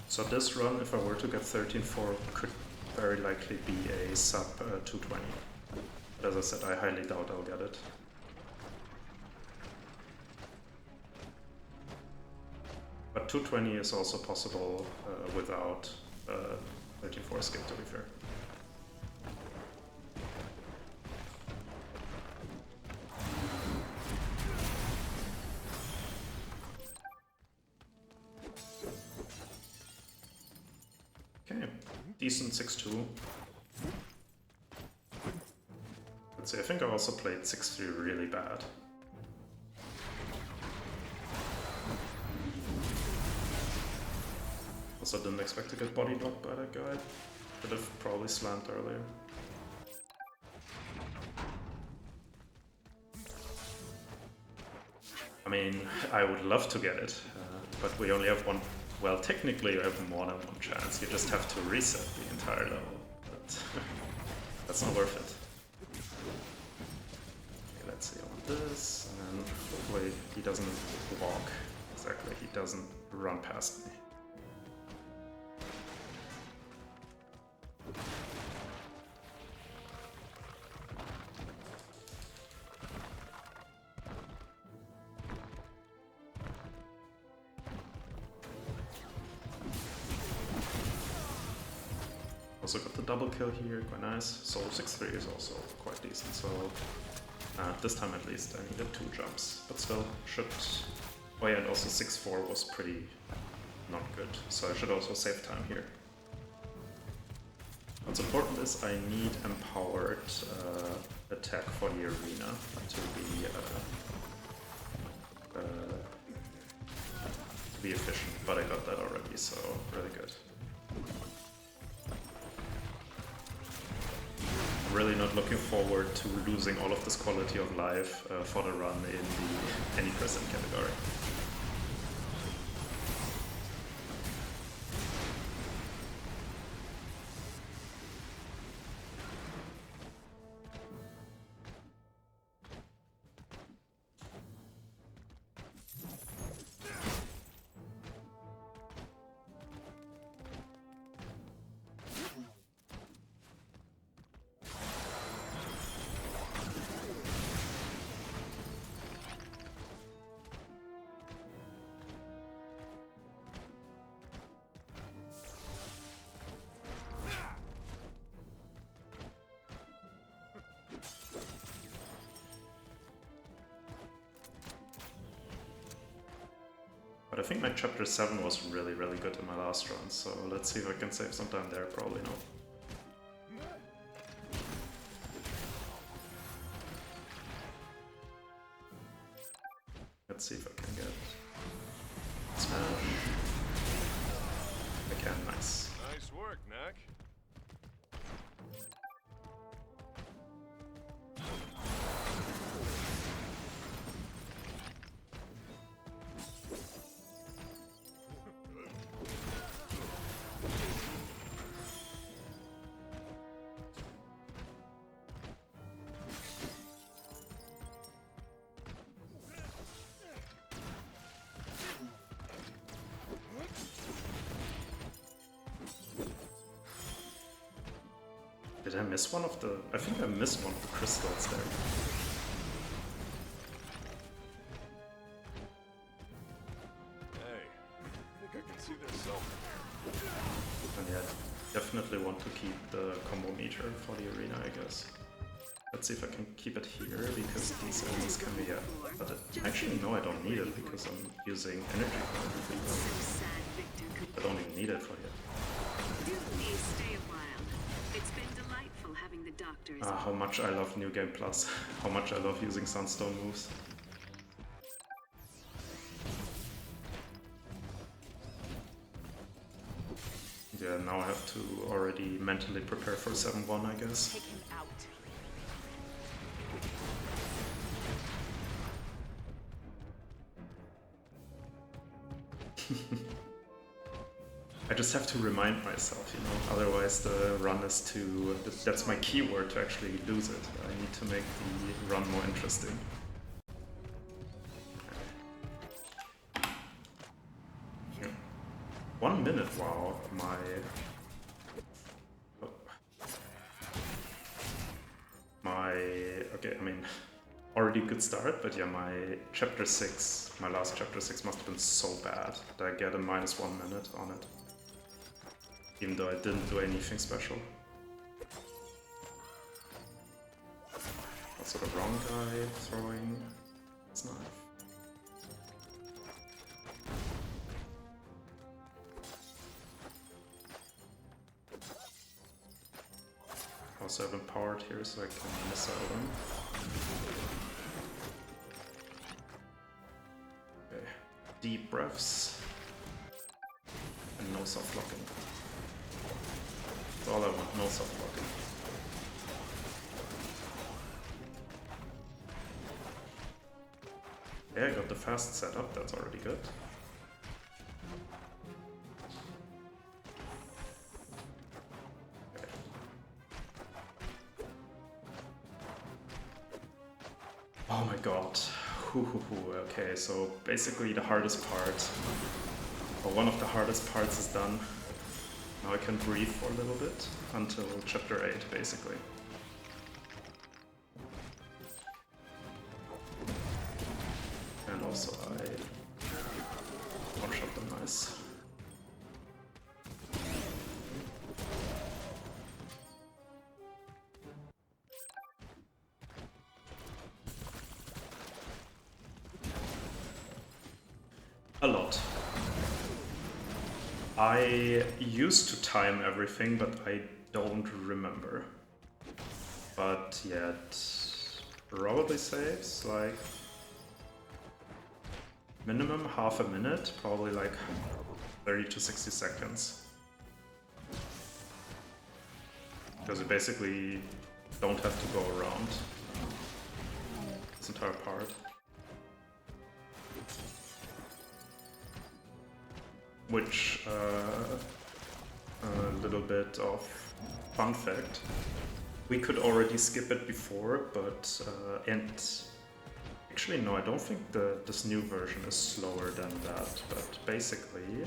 So this run, if I were to get 13-4, could very likely be a sub 220. But as I said, I highly doubt I'll get it. But 220 is also possible without 13-4 skip, to be fair. Okay, decent 6-2. Let's see, I think I also played 6-3 really bad. Also didn't expect to get body blocked by that guy. Should have probably slammed earlier. I mean, I would love to get it, but we only have one. Well, technically you have more than one chance. You just have to reset the entire level. But that's not worth it. Okay, let's see, I want this, and then hopefully he doesn't walk. Exactly, he doesn't run past me. Also got the double kill here, quite nice. So 6-3 is also quite decent, so this time at least I needed 2 jumps, but still should... Oh yeah, and also 6-4 was pretty not good, so I should also save time here. What's important is I need empowered attack for the arena to be efficient, but I got that already, so really good. Really not looking forward to losing all of this quality of life for the run in the any present category. But I think my chapter 7 was really good in my last run, so let's see if I can save some time there, probably not. Let's see if I can get smash. I can, nice. Nice work, Knack. Did I miss one of the... I think I missed one of the crystals there. Hey, I think I can see their self. And yeah, definitely want to keep the combo meter for the arena, I guess. Let's see if I can keep it here, because these enemies can be... but actually, no, I don't need it, because I'm using energy for everything. I don't even need it for it. Do please stay a while. It's been delightful having the doctors. How much I love New Game Plus. How much I love using Sunstone moves. Yeah, now I have to already mentally prepare for 7-1, I guess. Take him out. I just have to remind myself, you know, otherwise the run is too... That's my keyword to actually lose it. I need to make the run more interesting. Yeah. 1 minute, wow, my... Okay, I mean, already good start, but yeah, my chapter 6, my last chapter 6 must have been so bad that I get a -1 minute on it. Even though I didn't do anything special. Also the wrong guy throwing his knife. Also have empowered here so I can miss out on. Okay. Deep breaths. And no soft locking. That's all I want, no soft locking. Yeah, I got the fast setup, that's already good. Okay. Oh my god. Okay, so basically the hardest part, or one of the hardest parts is done. Now I can breathe for a little bit until chapter 8, basically. And also I one-shot them nice. A lot. I used to time everything, but I don't remember. But yeah, it probably saves like minimum half a minute, probably like 30 to 60 seconds. Because you basically don't have to go around this entire part. Which, a little bit of fun fact, we could already skip it before, but, and actually no, I don't think this new version is slower than that, but basically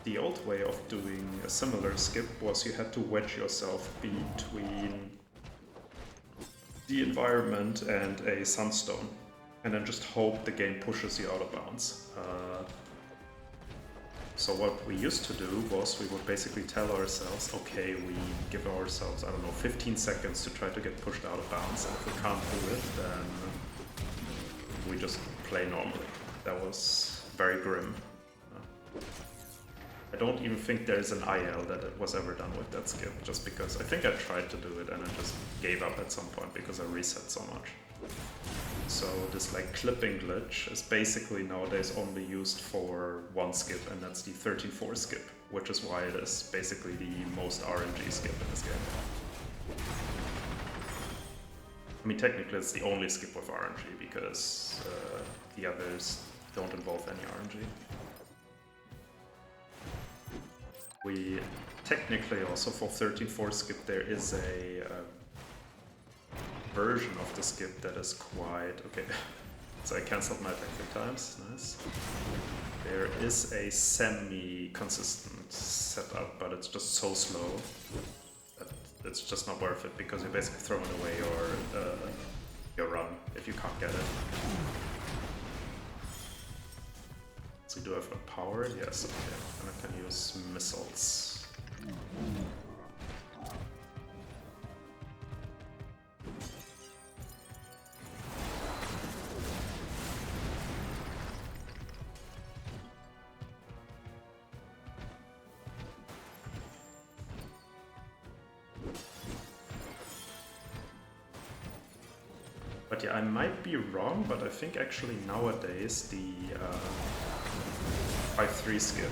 the old way of doing a similar skip was you had to wedge yourself between the environment and a sunstone, and then just hope the game pushes you out of bounds. So what we used to do was we would basically tell ourselves, okay, we give ourselves, I don't know, 15 seconds to try to get pushed out of bounds, and if we can't do it, then we just play normally. That was very grim. I don't even think there's an IL that it was ever done with that skip, just because I think I tried to do it and I just gave up at some point because I reset so much. So this like clipping glitch is basically nowadays only used for one skip, and that's the 13-4 skip, which is why it is basically the most RNG skip in this game. I mean, technically it's the only skip with RNG because the others don't involve any RNG. We technically also for 13-4 skip there is a version of the skip that is quite okay. So I cancelled my attack 3 times, nice. There is a semi-consistent setup, but it's just so slow that it's just not worth it because you're basically throwing away your run if you can't get it. So do I have a power? Yes, okay. And I can use missiles. But yeah, I might be wrong, but I think actually nowadays the 5-3 skip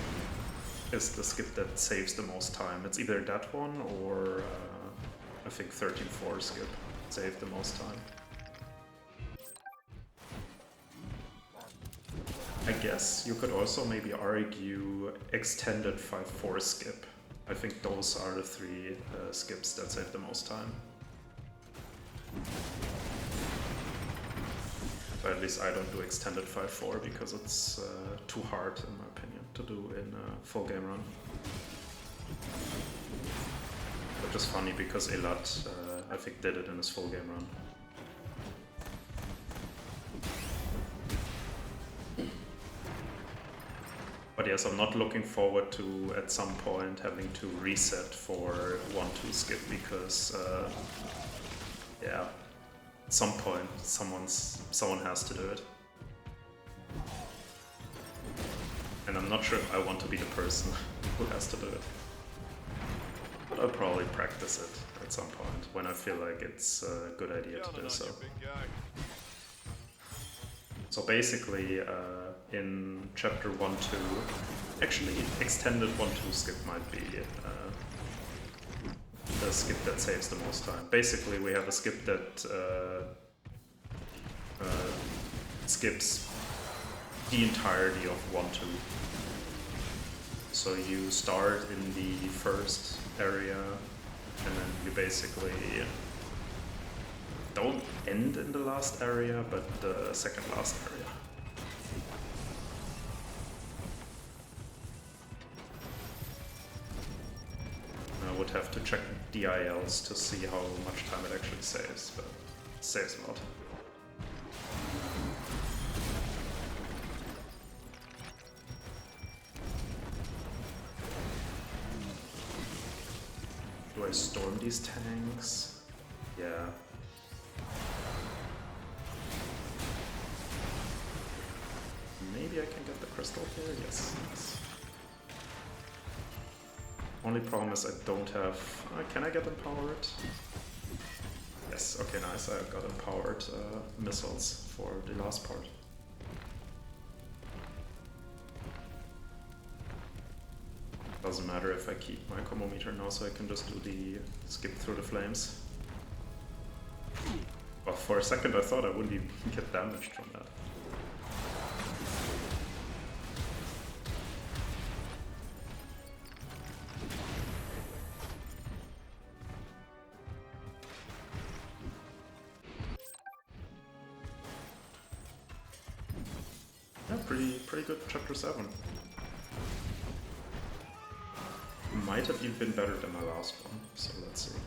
is the skip that saves the most time. It's either that one or I think 13-4 skip saved the most time. I guess you could also maybe argue extended 5-4 skip. I think those are the 3 skips that save the most time. But at least I don't do extended 5-4 because it's too hard, in my opinion, to do in a full game run. Which is funny because Elat, I think, did it in his full game run. But yes, I'm not looking forward to, at some point, having to reset for 1-2 skip because, yeah. At some point, someone has to do it. And I'm not sure if I want to be the person who has to do it. But I'll probably practice it at some point, when I feel like it's a good idea to do so. So basically, in chapter 1-2, actually extended 1-2 skip might be the skip that saves the most time. Basically, we have a skip that skips the entirety of 1-2. So you start in the first area, and then you basically don't end in the last area, but the second last area. I would have to check DILs to see how much time it actually saves, but it saves a lot. Do I storm these tanks? Yeah. Maybe I can get the crystal here? Yes. Yes. Only problem is I don't have... can I get empowered? Yes, okay, nice. I got empowered missiles for the last part. Doesn't matter if I keep my combo meter now, so I can just do the skip through the flames. Well, for a second I thought I wouldn't even get damaged from that. Yeah, pretty good chapter 7. Might have even been better than my last one, so let's see.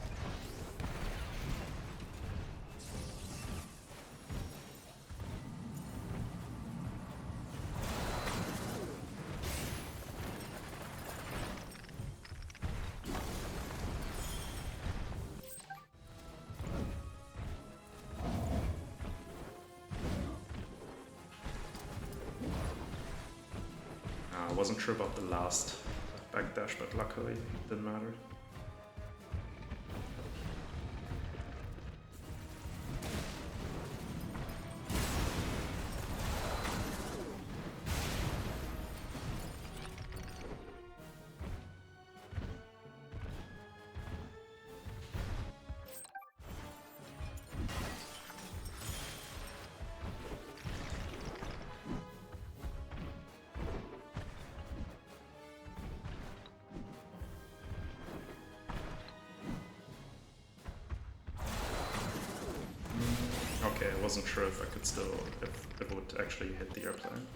I wasn't sure about the last backdash, but luckily it didn't matter. okay, I wasn't sure if I could still, if it would actually hit the airplane.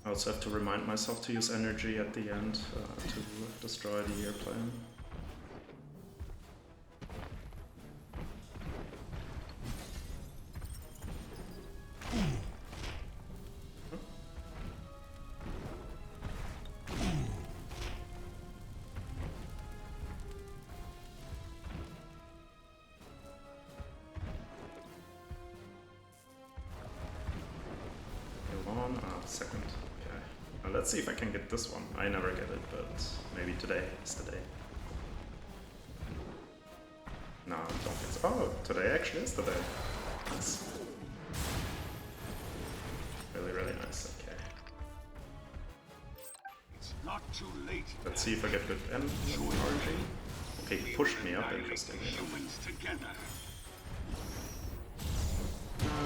I also have to remind myself to use energy at the end to destroy the airplane. Second. Okay. Now let's see if I can get this one. I never get it, but maybe today is the day. No, I don't think so. Oh, today actually is the day. Nice. Really, really nice. Okay. It's not too late. Let's see if I get good RNG. Okay, he pushed me up, interesting. Humans together.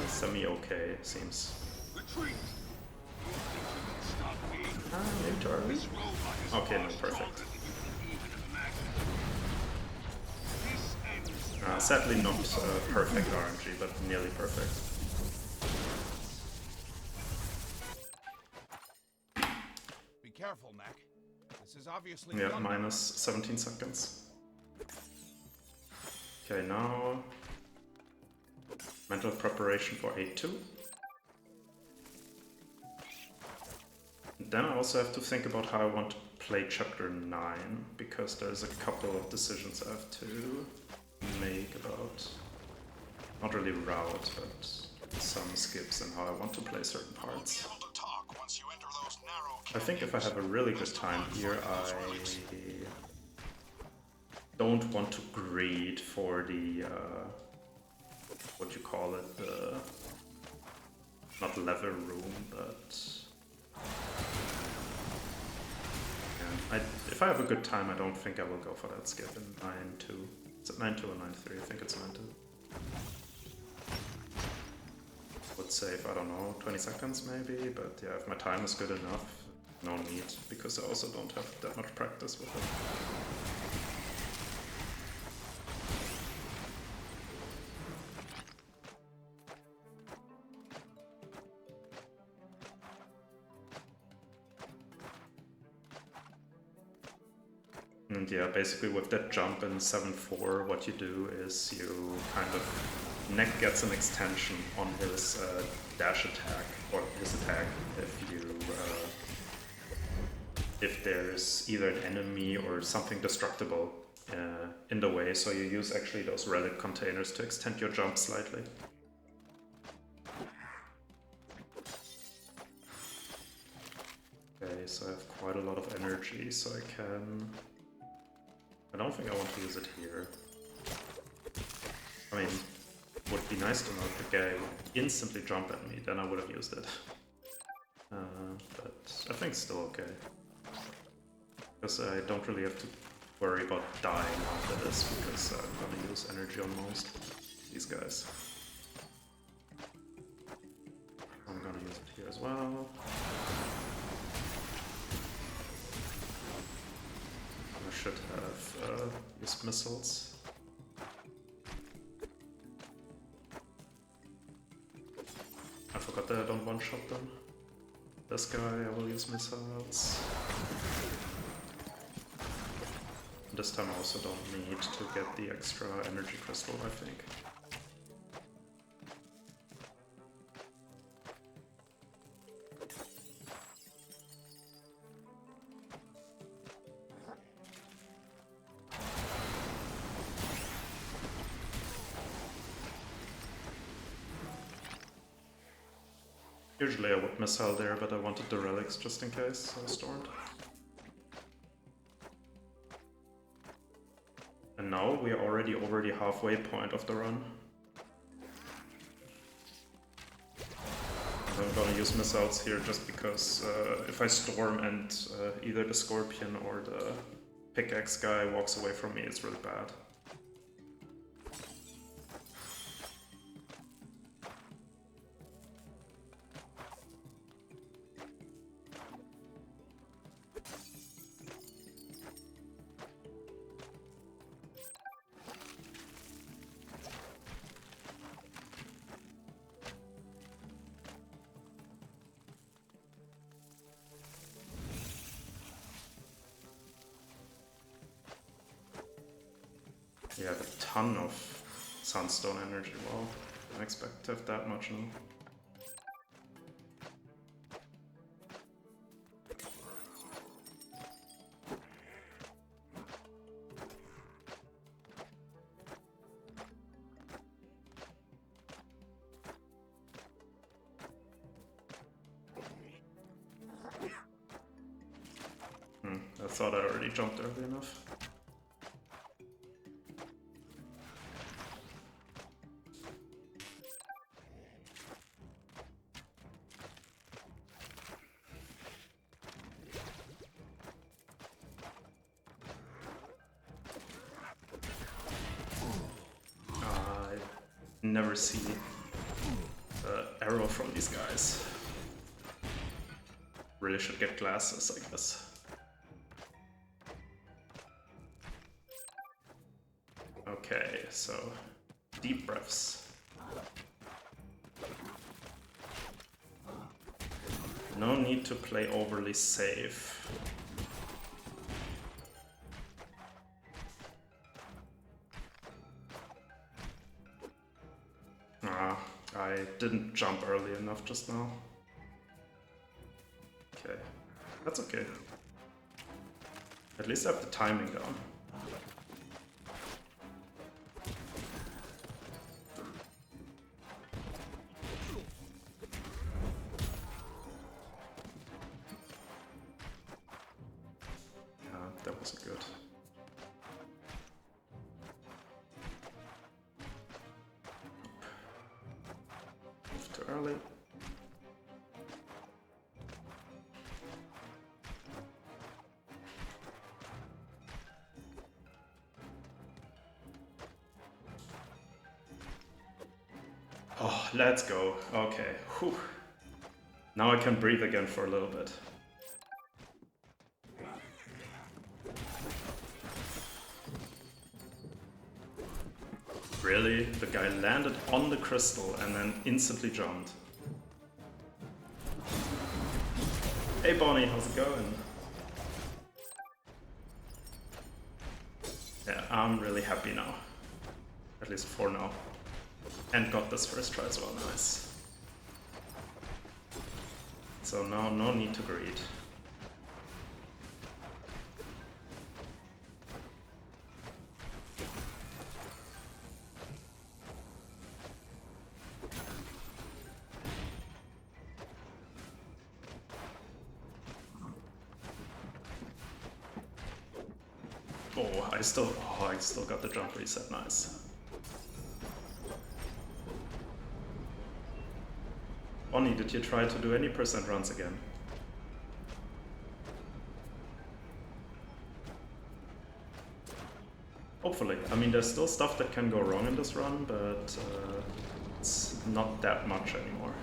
Semi-okay, seems. Retreat. Maybe too early? Okay, no, perfect. Sadly not perfect RNG, but nearly perfect. Be careful, Knack. This is obviously Yeah, minus 17 seconds. Okay, now mental preparation for 8-2. Then I also have to think about how I want to play chapter 9, because there's a couple of decisions I have to make about, not really route, but some skips and how I want to play certain parts. I think if I have a really good time here, I don't want to greed for the, what you call it, the, not level room, but if I have a good time, I don't think I will go for that skip in 9-2. Is it 9-2 or 9-3? I think it's 9-2. Would save, I don't know, 20 seconds maybe, but yeah, if my time is good enough, no need, because I also don't have that much practice with it. And yeah, basically with that jump in 7-4, what you do is you kind of... Knack gets an extension on his dash attack, or his attack, if there's either an enemy or something destructible in the way, so you use actually those relic containers to extend your jump slightly. Okay, so I have quite a lot of energy, so I can... I don't think I want to use it here. I mean, it would be nice to know if the guy would instantly jump at me, then I would have used it. But I think it's still okay. Because I don't really have to worry about dying after this, because I'm gonna use energy on most these guys. I'm gonna use it here as well. I should have used missiles. I forgot that I don't one-shot them. This guy, I will use missiles. This time I also don't need to get the extra energy crystal, I think. Usually I would missile there, but I wanted the relics just in case, so I stormed. And now we are already over the halfway point of the run. I'm gonna use missiles here just because if I storm and either the scorpion or the pickaxe guy walks away from me, it's really bad. You have a ton of Sunstone energy. Wow, didn't expect to have that much now. I thought I already jumped early enough. I never see the arrow from these guys. Really should get glasses, I guess. Okay, so deep breaths. No need to play overly safe. I didn't jump early enough just now. Okay, that's okay. At least I have the timing down. That wasn't good. Too early. Oh, let's go. Okay. Whew. Now I can breathe again for a little bit. Really? The guy landed on the crystal and then instantly jumped. Hey Bonnie, how's it going? Yeah, I'm really happy now. At least for now. And got this first try as well, nice. So now no need to greed. Oh, I still got the jump reset, nice. Bonnie, did you try to do any percent runs again? Hopefully. I mean, there's still stuff that can go wrong in this run, but it's not that much anymore.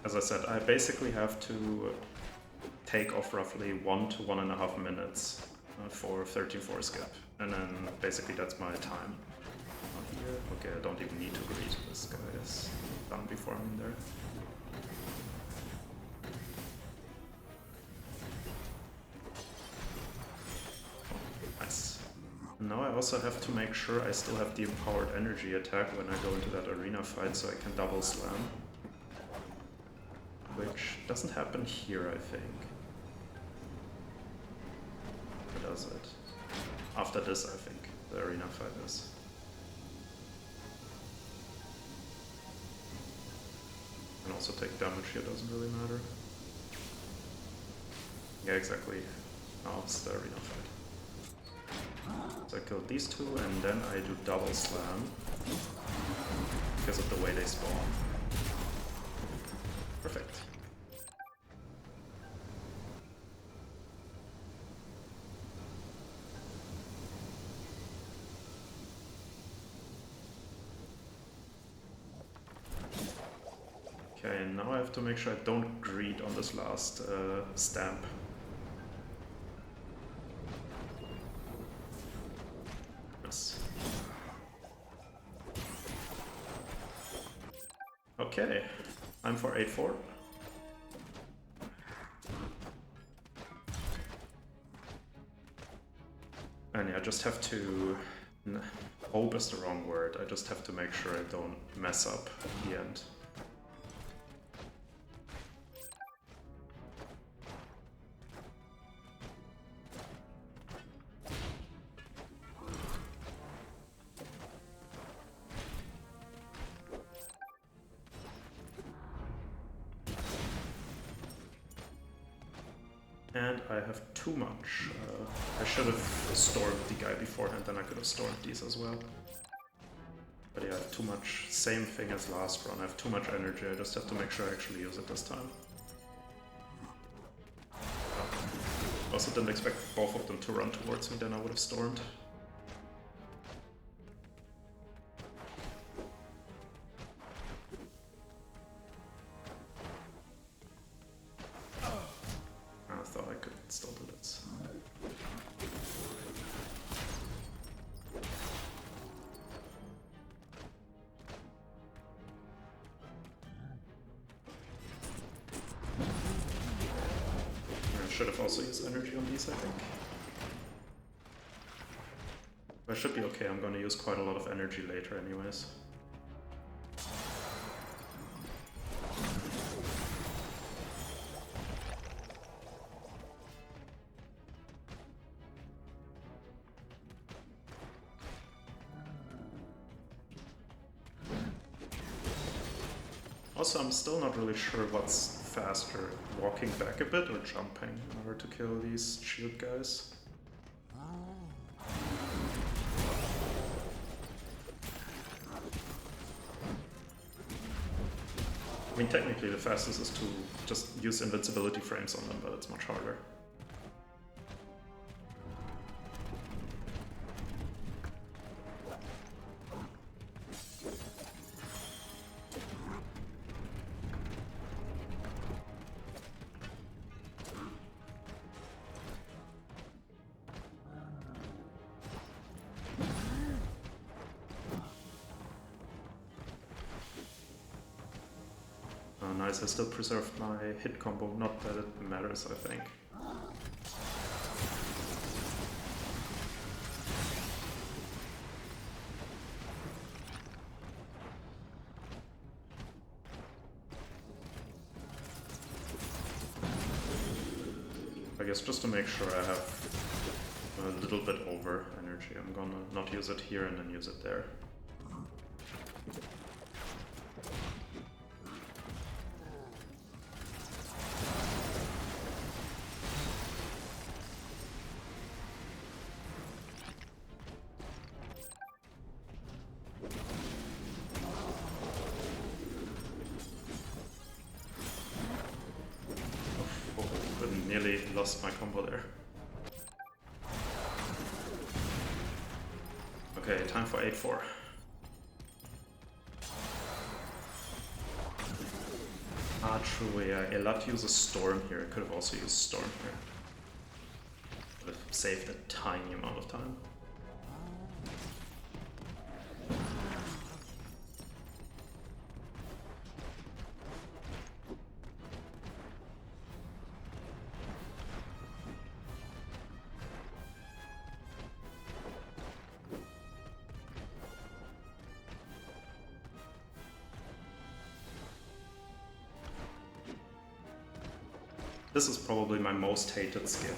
As I said, I basically have to take off roughly 1 to 1.5 minutes for 13-4 skip, and then basically that's my time. Here. Okay, I don't even need to greet. This guy is done before I'm in there. Oh, nice. Now I also have to make sure I still have the empowered energy attack when I go into that arena fight, so I can double slam. Which doesn't happen here, I think. Or does it? After this, I think, the arena fight is. Can also take damage here, doesn't really matter. Yeah, exactly. Now it's the arena fight. So I kill these two and then I do double slam because of the way they spawn. Perfect. Okay, and now I have to make sure I don't greed on this last stamp. Yes. Okay, I'm for 8-4. And yeah, I just have to... hope is the wrong word. I just have to make sure I don't mess up at the end. And I have too much. I should have stormed the guy beforehand, then I could have stormed these as well. But yeah, I have too much. Same thing as last run. I have too much energy. I just have to make sure I actually use it this time. Also didn't expect both of them to run towards me, then I would have stormed. I thought I could still do this. I should have also used energy on these, I think. I should be okay, I'm gonna use quite a lot of energy later anyways. Also, I'm still not really sure what's faster, walking back a bit or jumping in order to kill these shield guys. I mean, technically the fastest is to just use invincibility frames on them, but it's much harder. Nice, I still preserved my hit combo, not that it matters, I think. I guess just to make sure I have a little bit over energy, I'm gonna not use it here and then use it there. Nearly lost my combo there. Okay, time for 8-4. Ah, true, yeah. Elat uses Storm here. I could have also used Storm here. Would have saved a tiny amount of time. This is probably my most hated skip,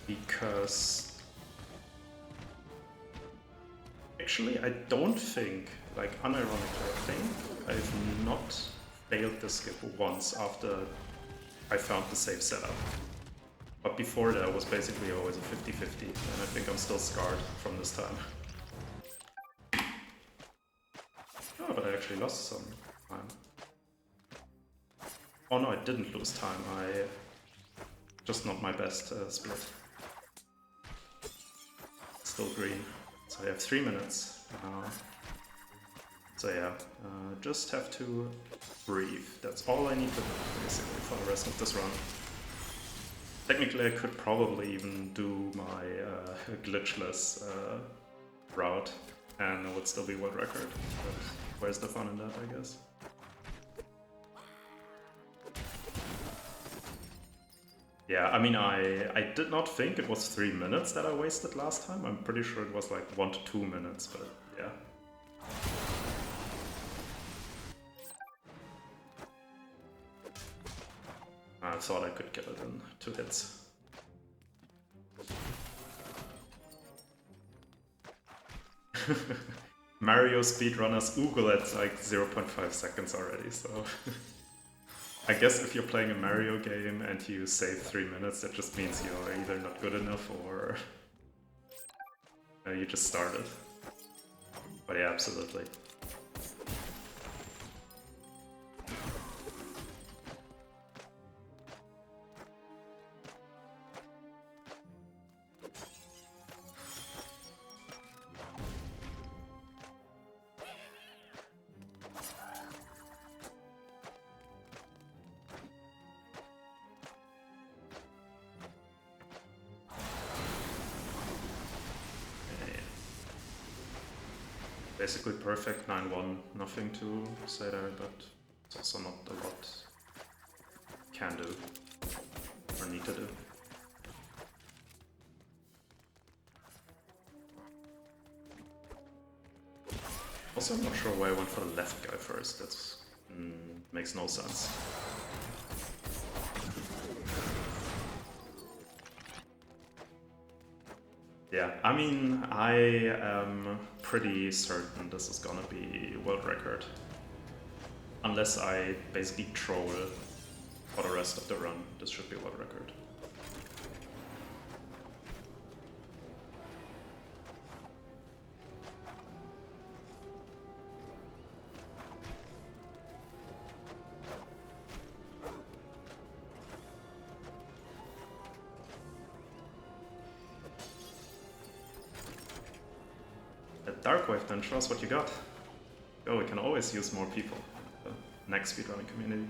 because actually I don't think, like unironically I think, I've not failed the skip once after I found the safe setup. But before that it was basically always a 50-50, and I think I'm still scarred from this time. Oh, but I actually lost some time. Oh no, I didn't lose time, just not my best split. Still green. So I have 3 minutes. So yeah, just have to breathe. That's all I need to do, basically, for the rest of this run. Technically I could probably even do my glitchless route, and it would still be world record. But where's the fun in that, I guess? Yeah, I mean, I did not think it was 3 minutes that I wasted last time. I'm pretty sure it was like 1 to 2 minutes, but yeah. I thought I could get it in 2 hits. Mario speedrunners Google at like 0.5 seconds already, so... I guess if you're playing a Mario game and you save 3 minutes, that just means you're either not good enough or you just started. But yeah, absolutely. Basically perfect, 9-1, nothing to say there, but it's also not a lot can do or need to do. Also, I'm not sure why I went for the left guy first, that makes no sense. Yeah, I mean, I am pretty certain this is gonna be world record. Unless I basically troll for the rest of the run, this should be world record. Dark Wave then, show us what you got. Oh, we can always use more people. The next speedrunning community.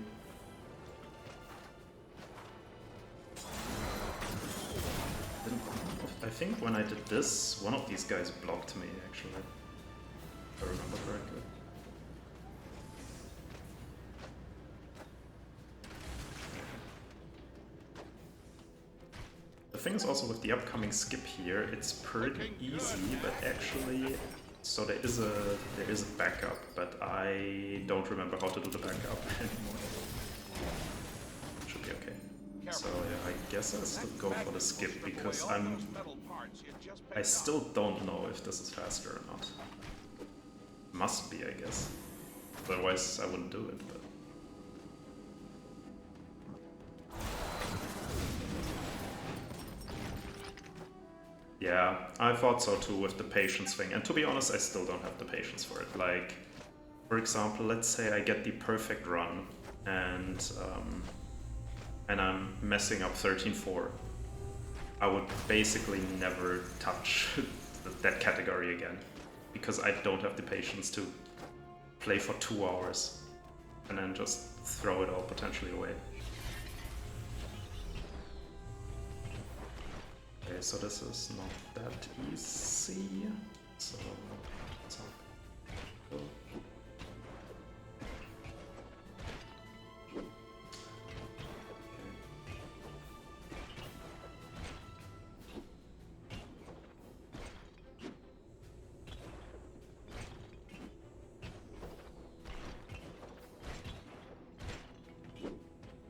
I think when I did this, one of these guys blocked me, actually. If I remember correctly. The thing is also with the upcoming skip here, it's pretty easy, but actually, so there is a backup, but I don't remember how to do the backup anymore. Should be okay. So yeah, I guess I'll still go for the skip because I still don't know if this is faster or not. Must be, I guess. Otherwise I wouldn't do it, but... Yeah, I thought so too with the patience thing, and to be honest, I still don't have the patience for it. Like, for example, let's say I get the perfect run, and I'm messing up 13-4. I would basically never touch that category again, because I don't have the patience to play for 2 hours, and then just throw it all potentially away. Okay, so this is not that easy. So let's go.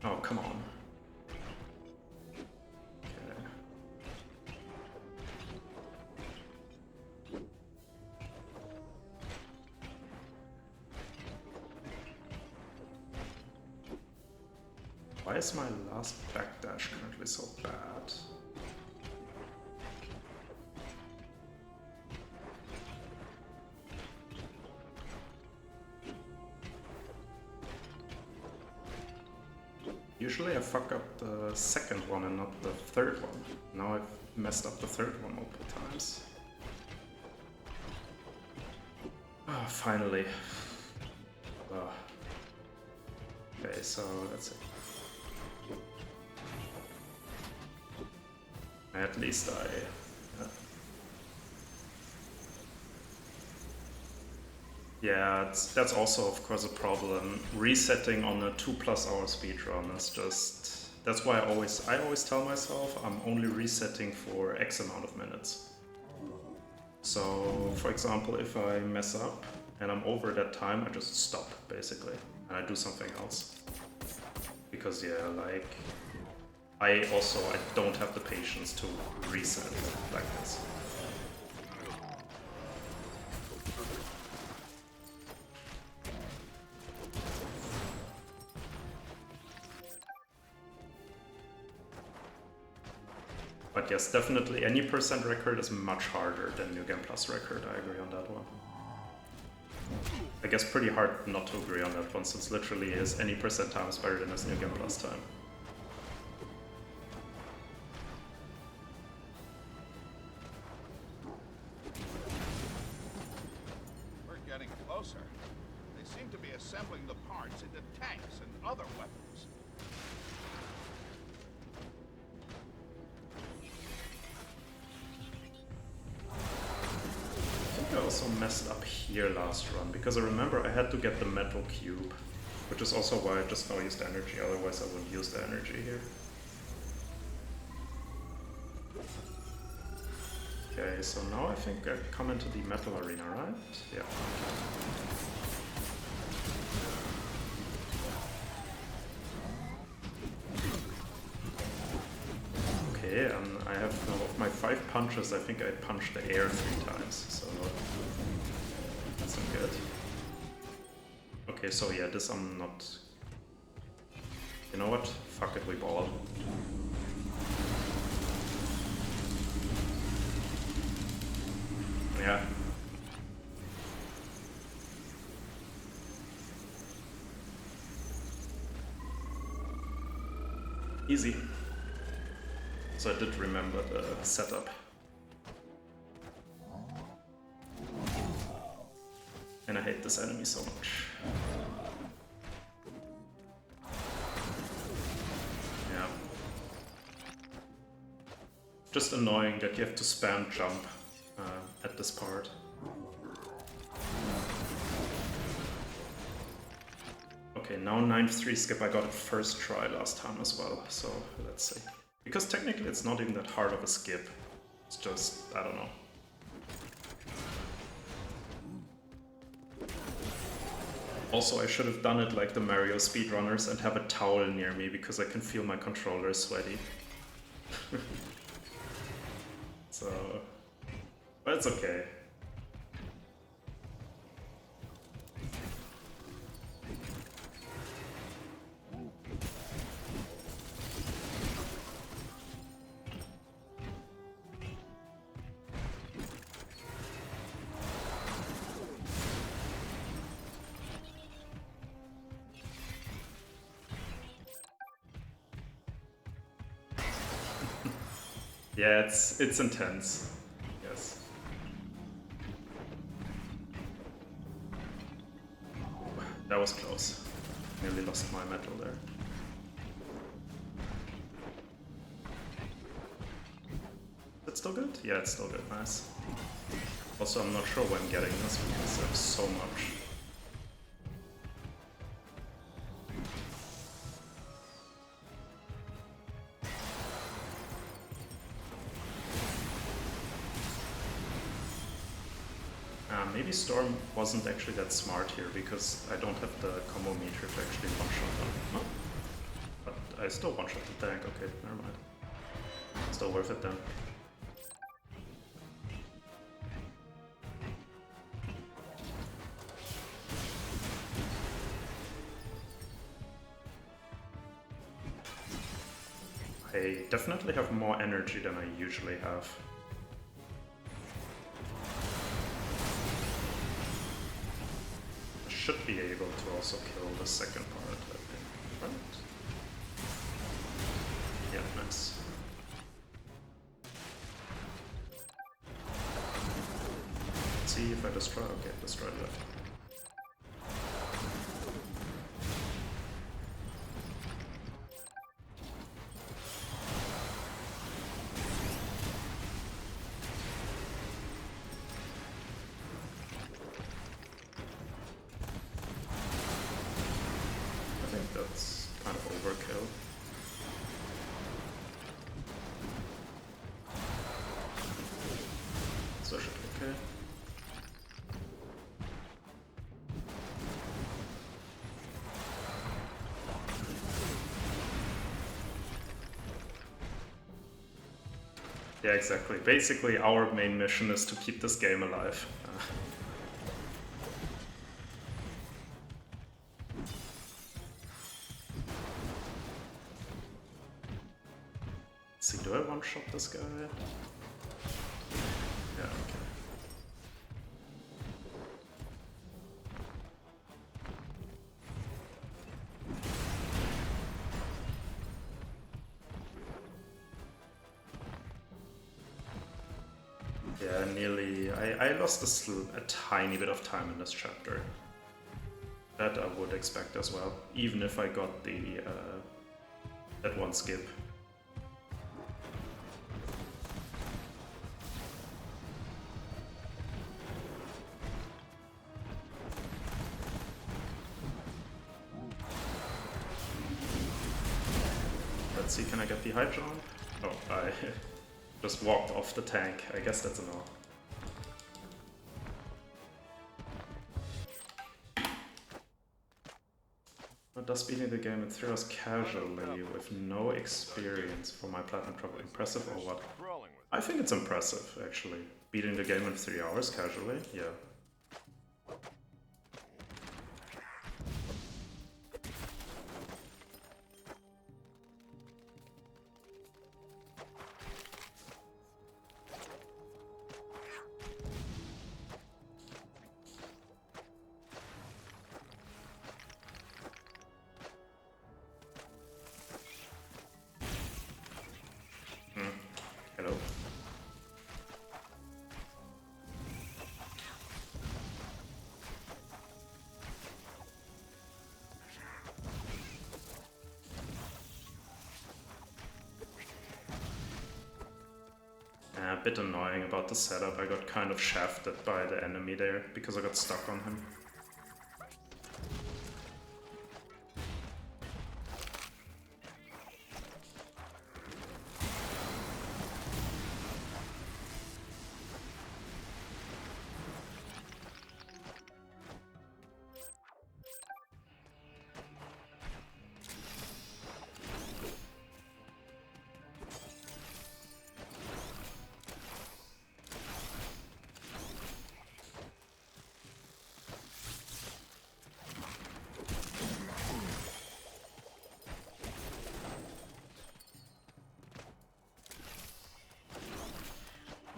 Oh, come on. Why is my last backdash currently so bad? Usually I fuck up the second one and not the third one. Now I've messed up the third one multiple times. Ah, finally. Okay, so that's it. At least yeah, that's also of course a problem. Resetting on a 2+ hour speedrun is just that's why I always tell myself I'm only resetting for X amount of minutes. So, for example, if I mess up and I'm over that time, I just stop, basically, and I do something else. Because, yeah, like, I don't have the patience to reset like this. But yes, definitely any percent record is much harder than New Game Plus record, I agree on that one. I guess pretty hard not to agree on that one, since literally is any percent time is better than his New Game Plus time. We're getting closer. They seem to be assembling the parts into tanks and other weapons. I also messed up here last run, because I remember I had to get the metal cube, which is also why I just now used energy, otherwise I wouldn't use the energy here. Okay, so now I think I come into the metal arena, right? Yeah. Okay, and I have of my 5 punches, I think I punched the air 3 times, so that's not good. Okay, so yeah, this I'm not... You know what? Fuck it, we ball. Yeah. Easy. So I did remember the setup. And I hate this enemy so much. Yeah. Just annoying that you have to spam jump at this part. Okay, now 9-3 skip, I got it first try last time as well, so let's see. Because technically it's not even that hard of a skip, it's just, I don't know. Also, I should have done it like the Mario speedrunners and have a towel near me, because I can feel my controller sweaty. So... but it's okay. Yeah, it's intense. Yes. That was close. Nearly lost my metal there. Is it still good? Yeah, it's still good. Nice. Also, I'm not sure when I'm getting this because I have so much. Maybe Storm wasn't actually that smart here, because I don't have the combo meter to actually one-shot them. No? But I still one-shot the tank, okay, never mind. Still worth it then. I definitely have more energy than I usually have. Should be able to also kill the second part, I think, right? Yeah, nice. Let's see if I destroy. Okay, destroyed left. That's kind of overkill. Yeah, exactly. Basically, our main mission is to keep this game alive. Let's see, do I one-shot this guy? Yeah, okay. Yeah, nearly. I lost a tiny bit of time in this chapter. That I would expect as well, even if I got the that one skip. Let's see, can I get the high jump? Oh, I just walked off the tank. I guess that's a no. Does beating the game in 3 hours casually with no experience for my platinum trophy impressive or what? I think it's impressive, actually. Beating the game in 3 hours casually, yeah. Hello. A bit annoying about the setup. I got kind of shafted by the enemy there because I got stuck on him.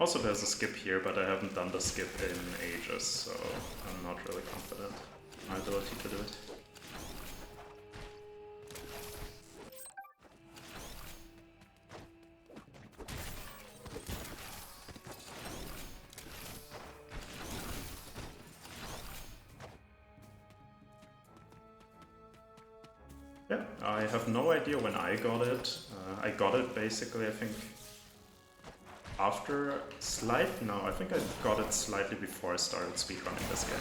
Also, there's a skip here, but I haven't done the skip in ages, so I'm not really confident in my ability to do it. Yeah, I have no idea when I got it. I got it basically, I think, after I think I got it slightly before I started speedrunning this game.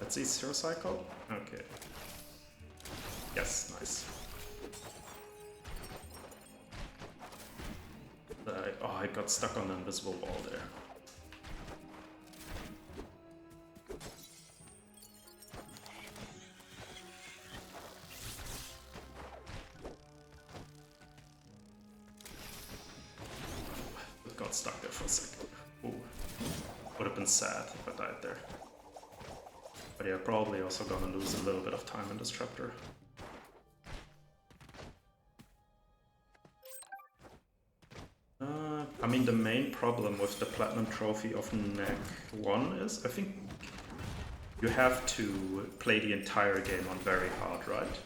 Let's see, Zero Cycle? Okay. Yes, nice. I got stuck on the invisible wall there. Got stuck there for a second. Ooh. Would have been sad if I died there. But yeah, probably also gonna lose a little bit of time in this chapter. I mean, the main problem with the Platinum Trophy of Knack 1 is, I think, you have to play the entire game on very hard, right?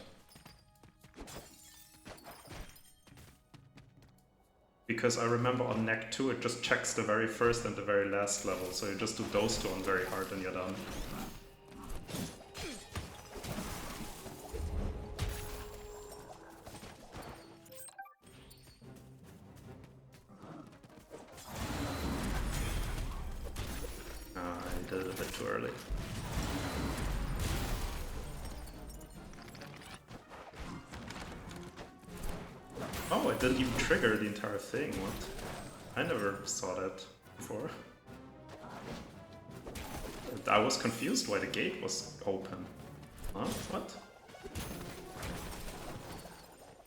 Because I remember on Knack 2 it just checks the very first and the very last level, so you just do those two on very hard and you're done. I did it a bit too early. Oh, it didn't even trigger the entire thing, what? I never saw that before. I was confused why the gate was open. Huh? What?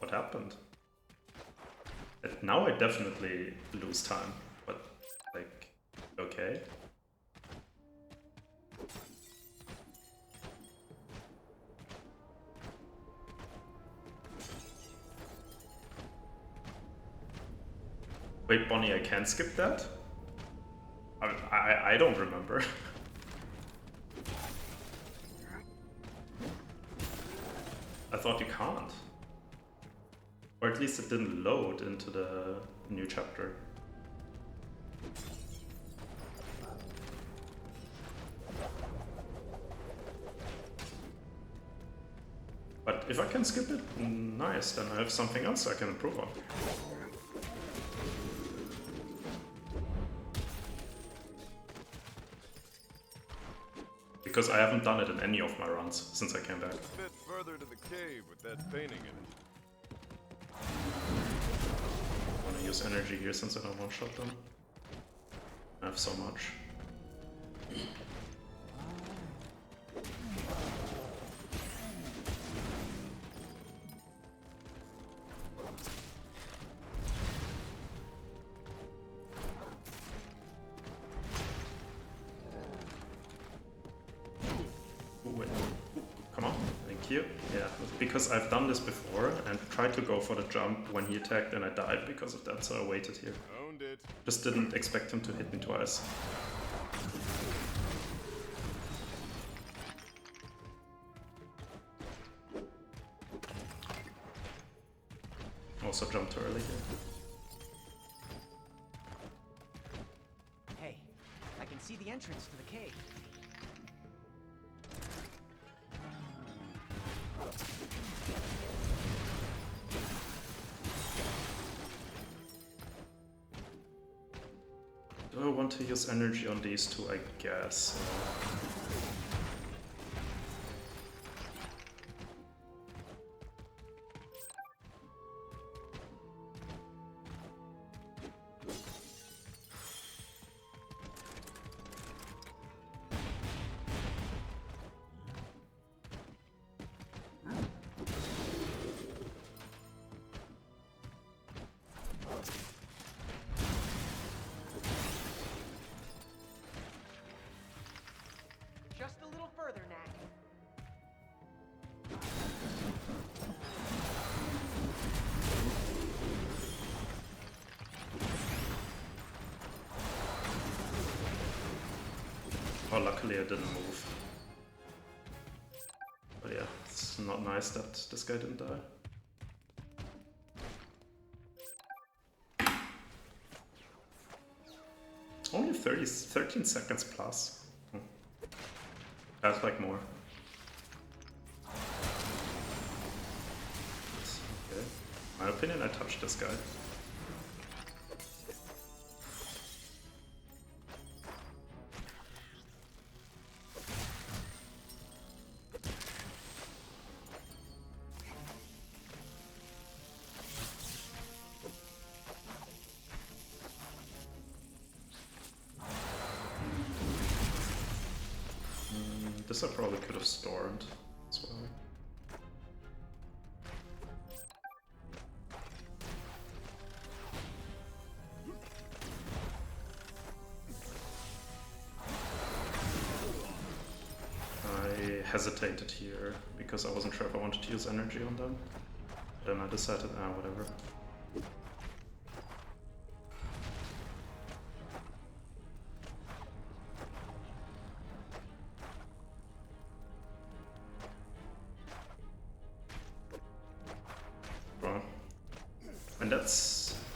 What happened? Now I definitely lose time, but like, okay. Wait, Bonnie, I can't skip that? I don't remember. I thought you can't. Or at least it didn't load into the new chapter. But if I can skip it, nice, then I have something else I can improve on. Because I haven't done it in any of my runs since I came back. A bit further to the cave with that painting in it. I want to use energy here since I don't one-shot them. I have so much. Yeah, because I've done this before and tried to go for the jump when he attacked and I died because of that, so I waited here. Owned it. Just didn't expect him to hit me twice. Also jumped too early here. Hey, I can see the entrance to the cave. Do I want to use energy on these two? I guess. Just a little further, Knack. Oh, luckily I didn't move. But yeah, it's not nice that this guy didn't die. Only 13 seconds plus. I'd like more. Okay. In my opinion, I touched this guy. This I probably could have stormed as well. I hesitated here because I wasn't sure if I wanted to use energy on them. Then I decided, whatever. And that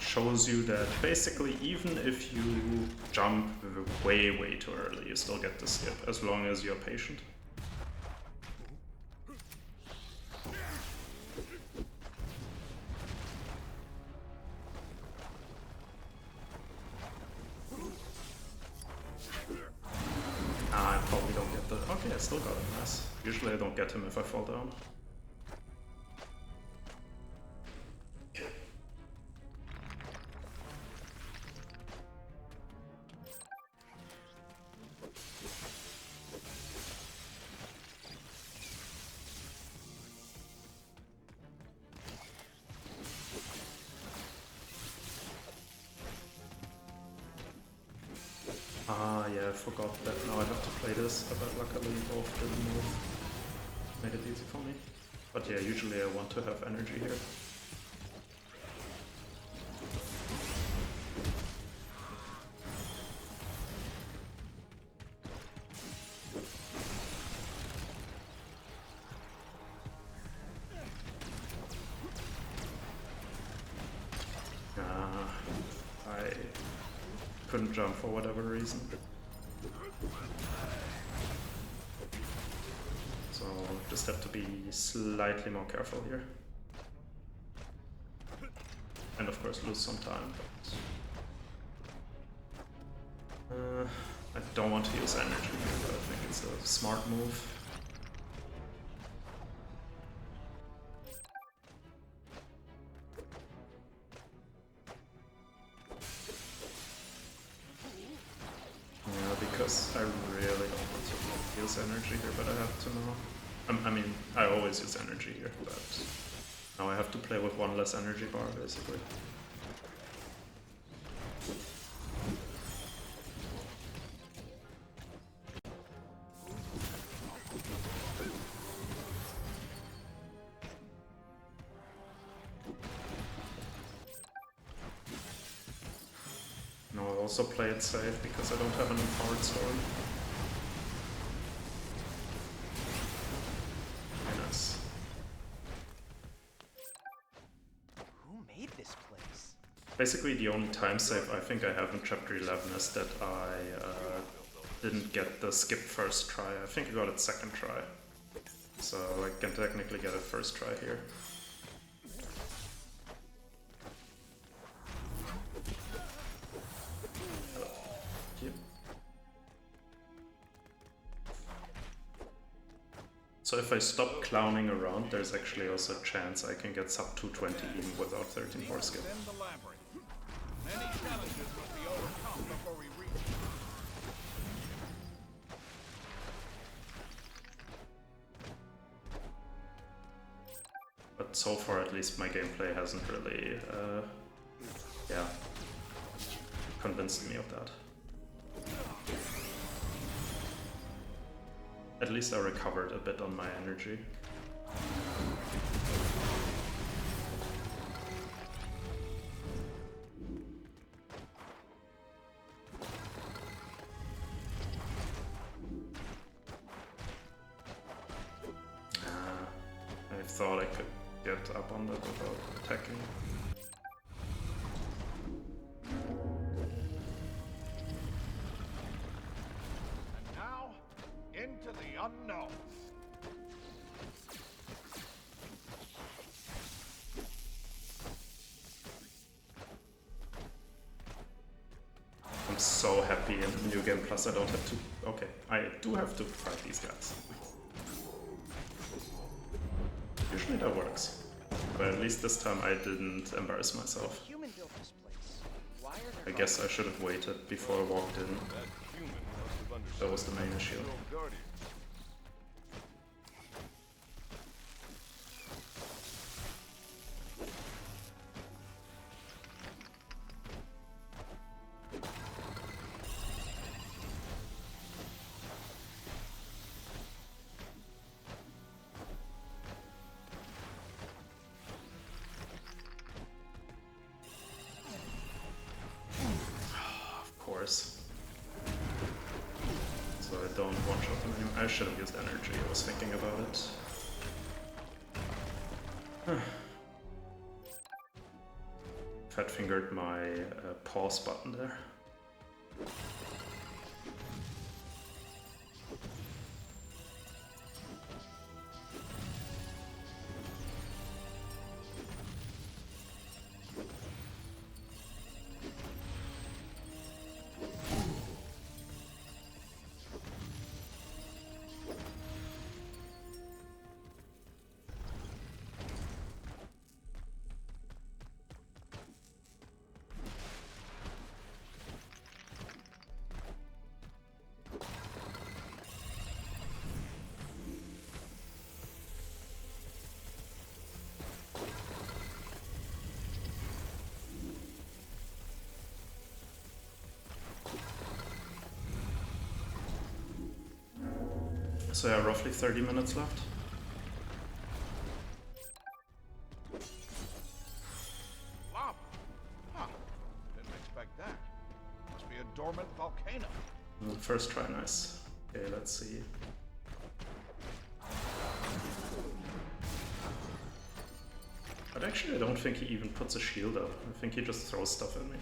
shows you that basically even if you jump way too early, you still get the skip as long as you're patient. I probably don't get the... Okay, I still got him, nice. Usually I don't get him if I fall down. I forgot that now I have to play this, but luckily both didn't move. Made it easy for me. But yeah, usually I want to have energy here. I couldn't jump for whatever reason. So just have to be slightly more careful here. And of course lose some time, but I don't want to use energy here, but I think it's a smart move. Because I really don't want to use energy here, but I have to now. I mean, I always use energy here, but now I have to play with one less energy bar, basically. Now I'll also play it safe because I don't have an empowered storm. Nice. Who made this place? Basically the only time save I think I have in chapter 11 is that I didn't get the skip first try. I think I got it second try. So I can technically get it first try here. So if I stop clowning around, there's actually also a chance I can get sub 220 even without 13 horse skip. Within the labyrinth. Many challenges must be overcome before we reach it. But so far at least my gameplay hasn't really, yeah, convinced me of that. At least I recovered a bit on my energy. I thought I could get up on that without attacking. Into the unknown. I'm so happy in the New Game Plus I don't have to... Okay, I do have to fight these guys. Usually that works. But at least this time I didn't embarrass myself. Human built this place. Why are I there guess I should have waited before I walked in. That was the main issue. Of course. So I don't one-shot them anymore. I should have used energy, I was thinking about it. Fat-fingered my pause button there. So yeah, roughly 30 minutes left. Lava? Huh. Didn't expect that. Must be a dormant volcano. First try, nice. Okay, let's see. But actually I don't think he even puts a shield up. I think he just throws stuff at me.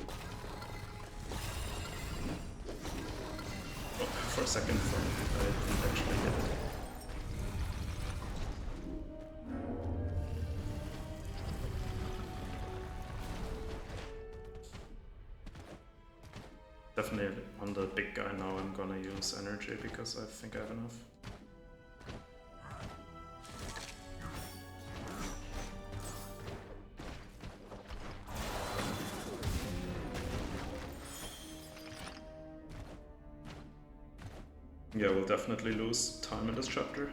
Oh, for a second I didn't actually hit it. Definitely on the big guy now I'm gonna use energy because I think I have enough. Yeah, we'll definitely lose time in this chapter.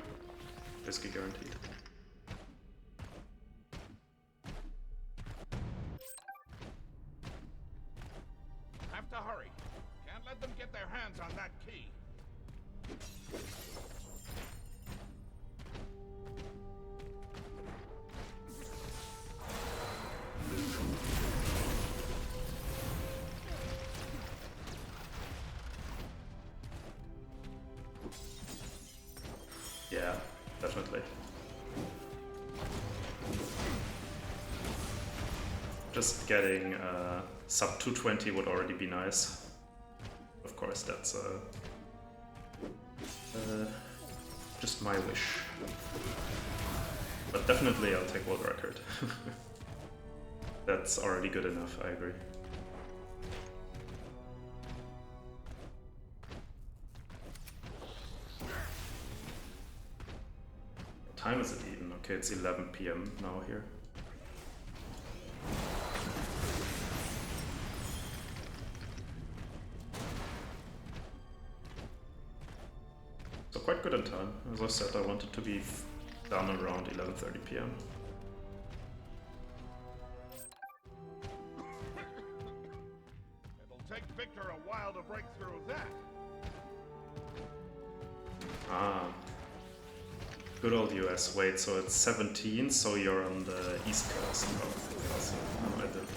Basically guaranteed. Have to hurry. Can't let them get their hands on that key. Yeah, definitely. Just getting sub 220 would already be nice. Of course, that's just my wish. But definitely I'll take world record. That's already good enough, I agree. What time is it even? Okay, it's 11 PM now here. So quite good in time. As I said, I wanted to be done around 11:30 PM. It'll take Victor a while to break through that. Ah. Good old US. Wait, so it's 17, so you're on the East Coast. Oh, awesome. No, I didn't.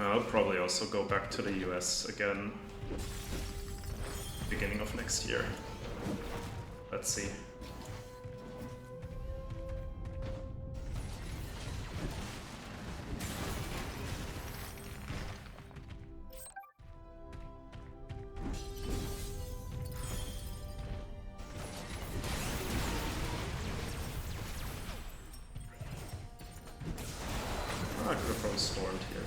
I'll probably also go back to the US again beginning of next year. Let's see. I could have probably stormed here.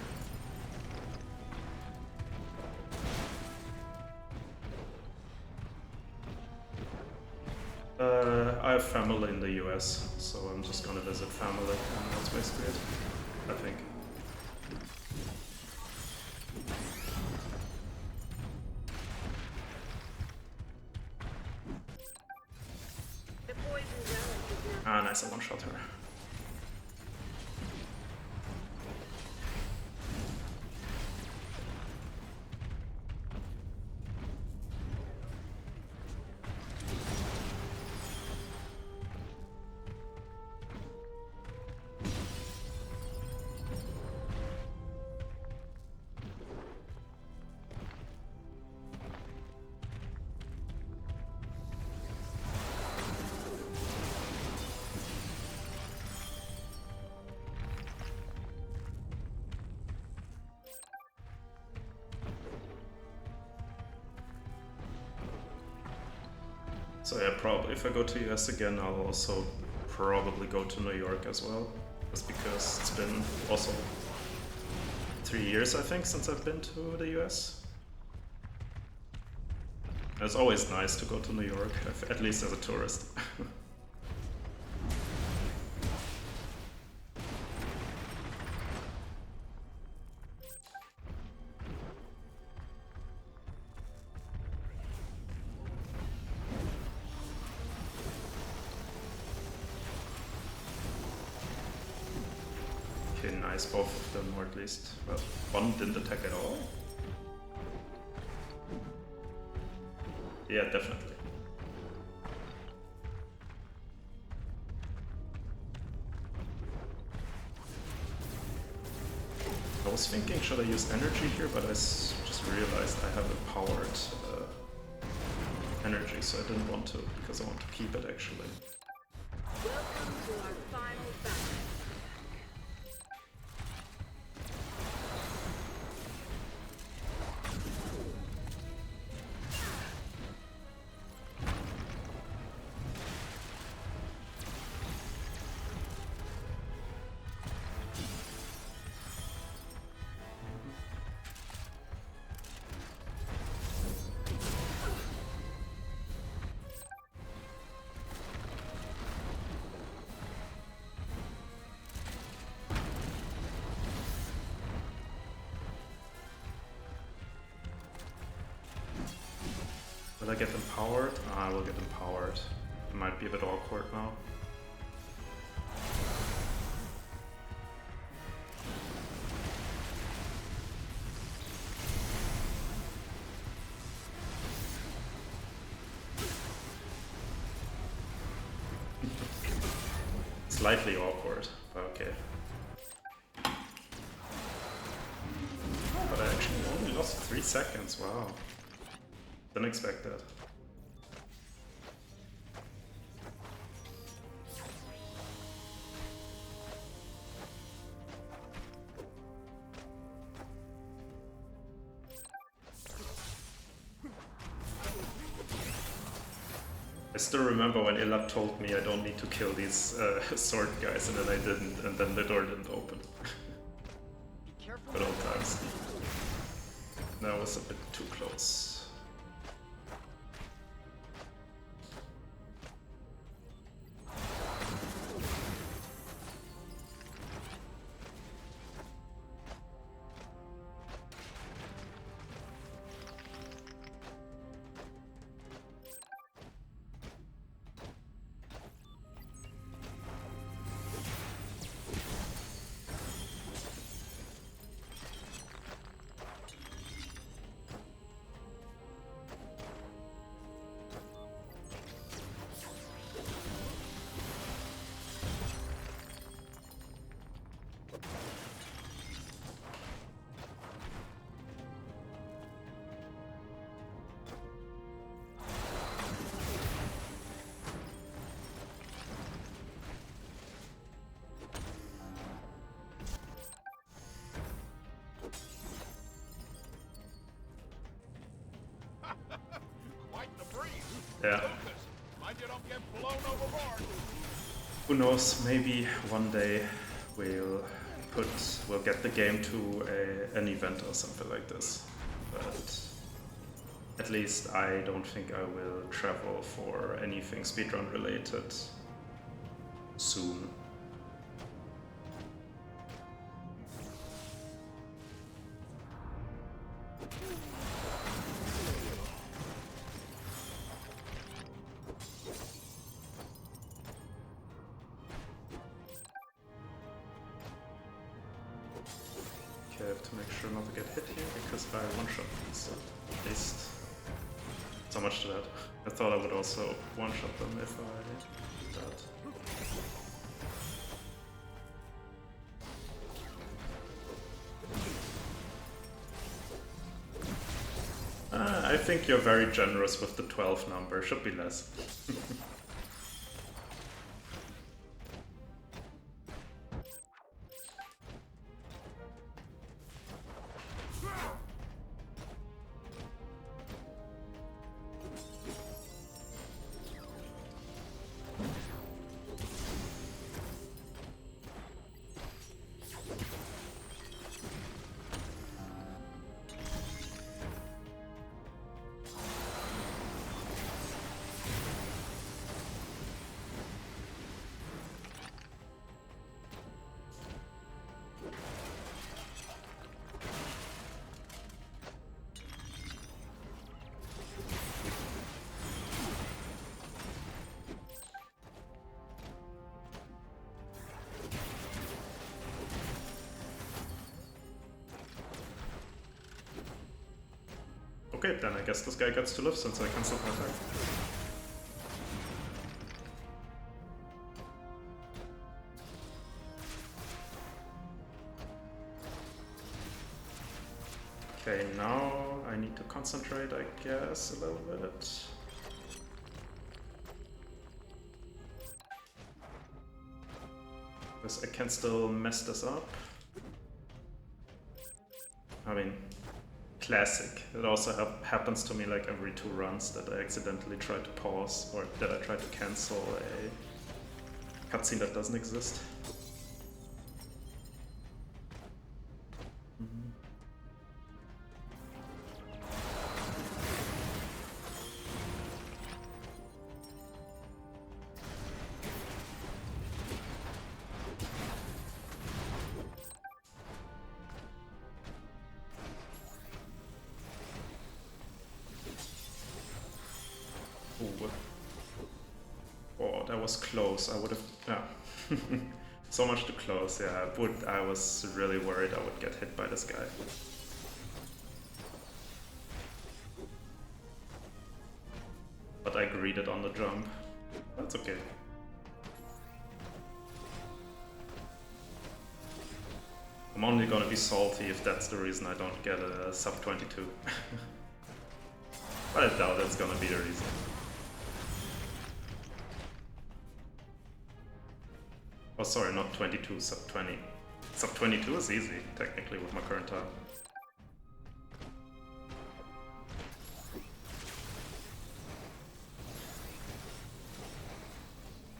I have family in the US, so I'm just gonna visit family, and that's basically it, I think. The poison relic is now Ah, nice, I one-shot her. So yeah, probably if I go to US again, I'll also probably go to New York as well. Just because it's been also 3 years, I think, since I've been to the US. It's always nice to go to New York, at least as a tourist. nice, both of them, or at least, well, one didn't attack at all. Yeah, definitely. I was thinking, should I use energy here, but I just realized I have a powered energy, so I didn't want to, because I want to keep it actually. Welcome to our final battle. Will I get empowered? I will get empowered. It might be a bit awkward now. Slightly awkward, but okay. But I actually only lost 3 seconds, wow. Didn't expect that. I still remember when Ilab told me I don't need to kill these sword guys, and then I didn't, and then the door didn't open. Be careful. Good old times. That was a bit too close. Quite the breeze. Yeah. Focus. Mind you don't get blown overboard. Who knows, maybe one day we'll get the game to an event or something like this. But at least I don't think I will travel for anything speedrun related soon. I have to make sure not to get hit here, because if I one-shot these, at least so much to that. I thought I would also one-shot them if I did that. I think you're very generous with the 12 number, should be less. Okay, then I guess this guy gets to live since I cancelled my attack. Okay, now I need to concentrate, I guess, a little bit. Because I can still mess this up. I mean, classic. It also happens to me like every 2 runs that I accidentally try to pause or that I try to cancel a cutscene that doesn't exist. Oh, that was close. I would have, yeah. So much too close, yeah. I was really worried I would get hit by this guy. But I greeted on the jump. That's okay. I'm only gonna be salty if that's the reason I don't get a sub 22. But I doubt that's gonna be the reason. Oh, sorry, not 22, sub 20. Sub 22 is easy, technically, with my current time.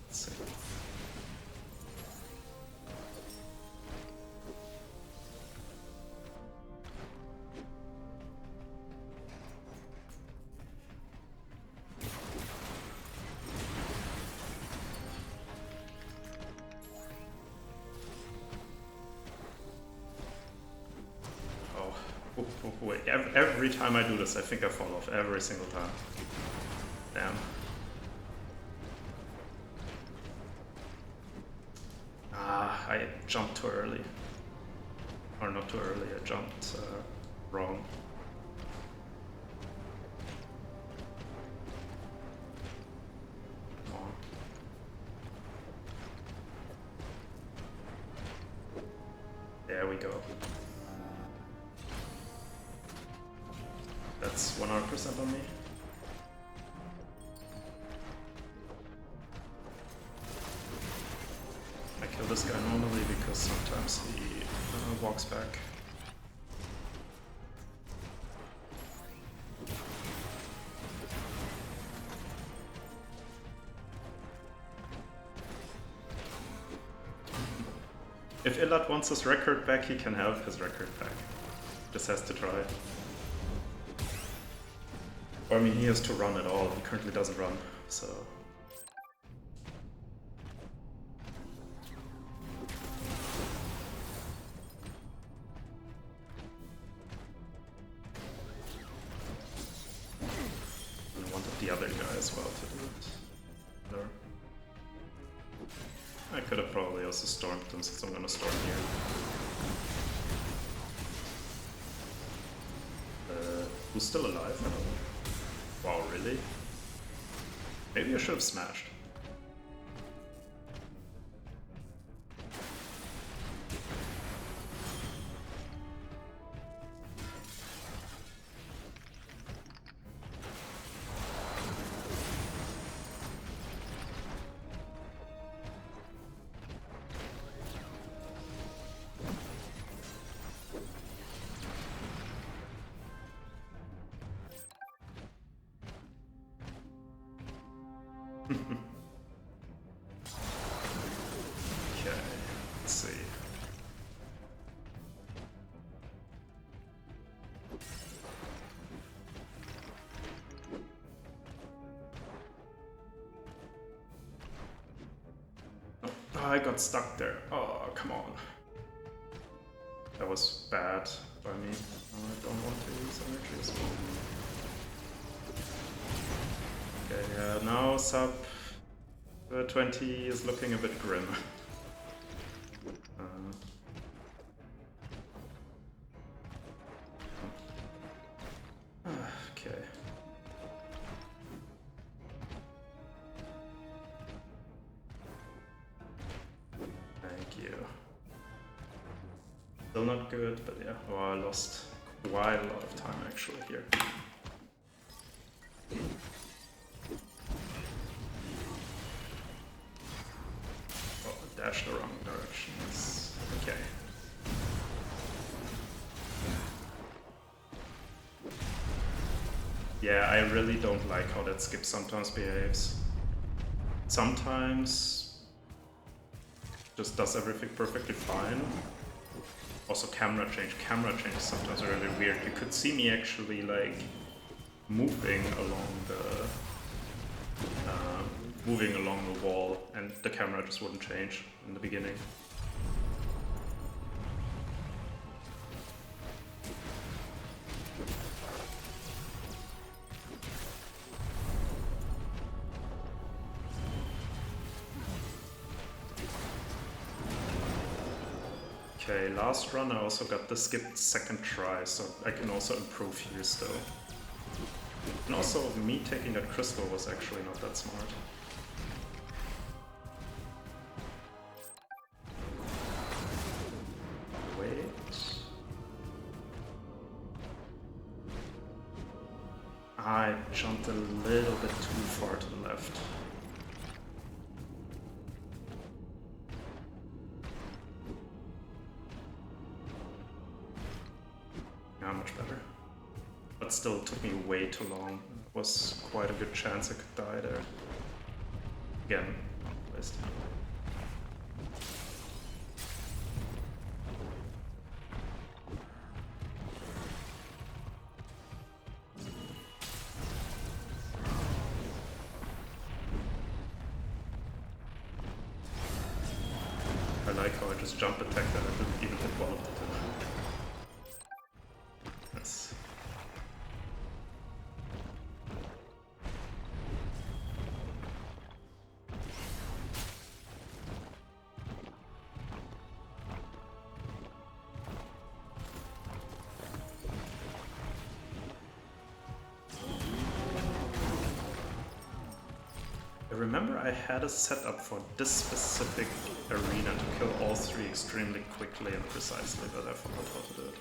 Let's see. Wait, every time I do this, I think I fall off every single time. Damn. Ah, I jumped too early. Or not too early, I jumped wrong. Come on. There we go. That's 100% on me. I kill this guy normally because sometimes he walks back. If Illad wants his record back, he can have his record back. Just has to try. Or, I mean, he has to run at all. He currently doesn't run, so... I wanted the other guy as well to do it. No. I could have probably also stormed him since I'm gonna storm here. Who's still alive? I don't know. Wow, really? Maybe I should have smashed. Okay, let's see. Oh, I got stuck there. Oh, come on. That was bad by me. Oh, I don't want to use energy as well. Okay, yeah, now sub 20 is looking a bit grim. Still not good, but yeah. Oh, I lost quite a lot of time actually here. Oh, I dashed the wrong direction. It's okay. Yeah, I really don't like how that skip sometimes behaves. Sometimes just does everything perfectly fine. Also camera change is sometimes really weird. You could see me actually like moving along the wall and the camera just wouldn't change in the beginning. Okay, last run I also got the skipped second try, so I can also improve here still. And also, me taking that crystal was actually not that smart. Wait... I jumped a little bit too far to the left. Yeah, much better. But still took me way too long. It was quite a good chance I could die there. Again, waste. I like how I just jump attack that I didn't even hit one of the two. Yes. I remember I had a setup for this specific arena to kill all three extremely quickly and precisely, but I forgot how to do it.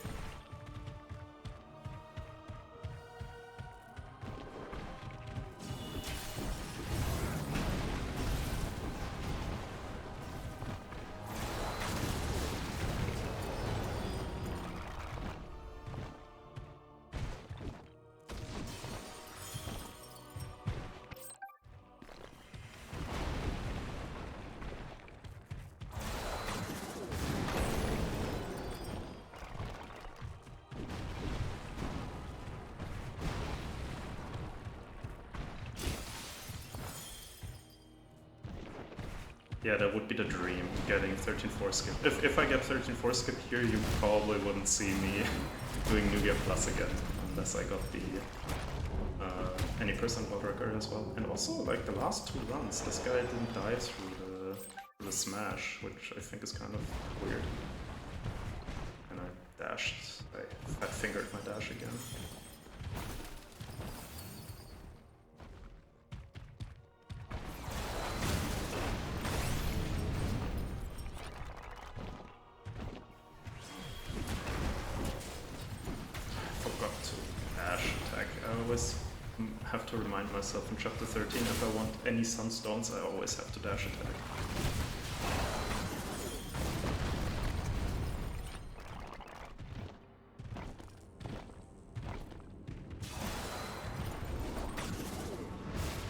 Yeah, that would be the dream, getting 13-4 skip. If I get 13-4 skip here, you probably wouldn't see me doing New Gear Plus again, unless I got the any percent water record as well. And also, like the last two runs, this guy didn't die through the smash, which I think is kind of weird. And I dashed, I fat fingered my dash again. Have to remind myself in chapter 13 if I want any sunstones, I always have to dash attack.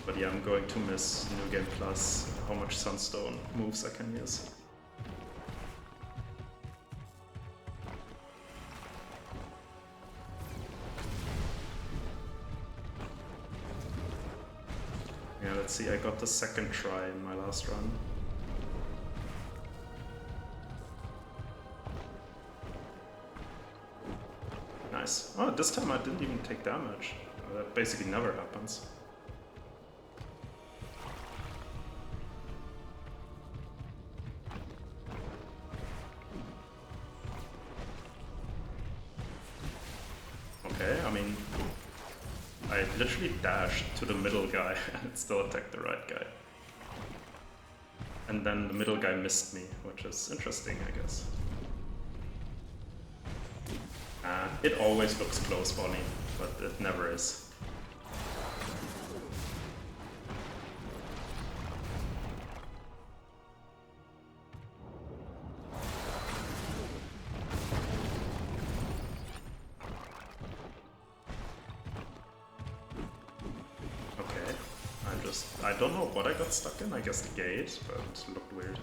But yeah, I'm going to miss New Game Plus, how much sunstone moves I can use. Yeah, let's see, I got the second try in my last run. Nice. Oh, this time I didn't even take damage. That basically never happens. Okay, I mean, I literally dashed to the middle guy and it still attacked the right guy. And then the middle guy missed me, which is interesting, I guess. It always looks close, Bonnie, but it never is. Okay, I don't know what I got stuck in, I guess the gate, but it looked weird.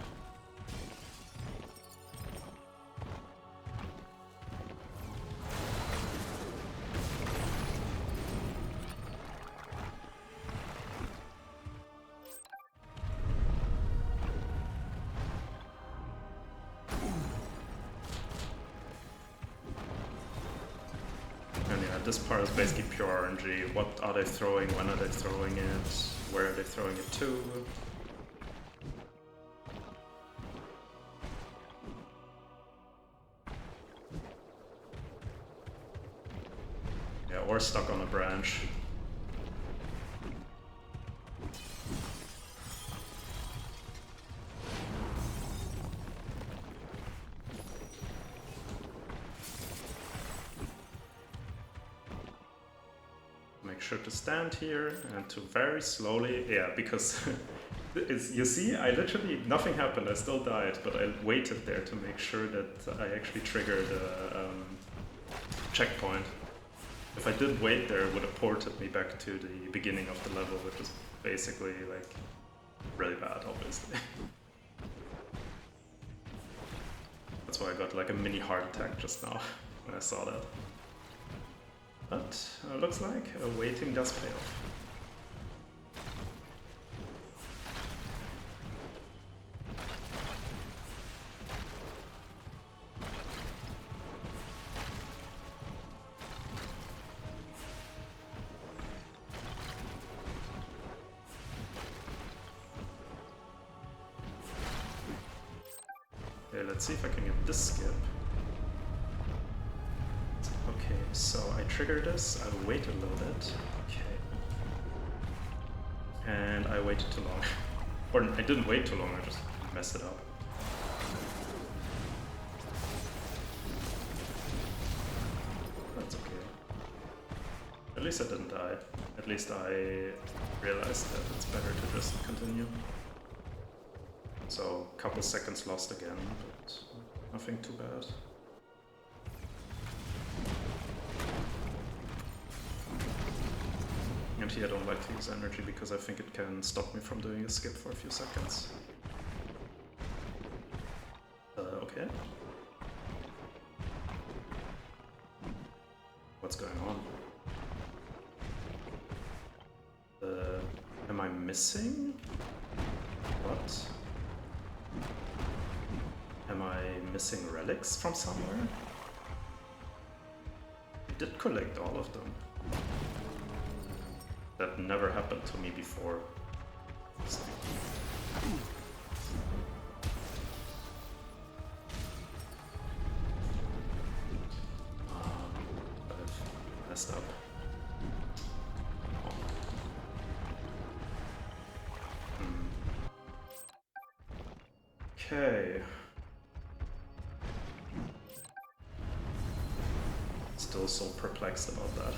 This part is basically pure RNG. What are they throwing? When are they throwing it? Where are they throwing it to? Yeah, or stuck on a branch. Make sure to stand here and to very slowly, yeah, because you see, I literally, nothing happened, I still died, but I waited there to make sure that I actually triggered a checkpoint. If I didn't wait there, it would have ported me back to the beginning of the level, which is basically like really bad, obviously. That's why I got like a mini heart attack just now when I saw that. But looks like waiting does pay off. Okay, let's see if I can get this skip. Okay, so I trigger this, I wait a little bit. Okay. And I waited too long. Or I didn't wait too long, I just messed it up. That's okay. At least I didn't die. At least I realized that it's better to just continue. So, a couple seconds lost again, but nothing too bad. And here I don't like to use energy because I think it can stop me from doing a skip for a few seconds. Okay. What's going on? Am I missing? What? Am I missing relics from somewhere? I did collect all of them. That never happened to me before. I've messed up. Okay. Still so perplexed about that.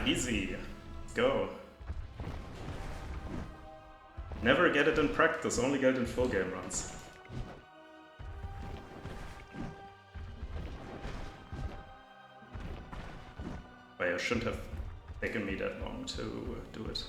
Easy. Go. Never get it in practice, only get it in full game runs. But it shouldn't have taken me that long to do it.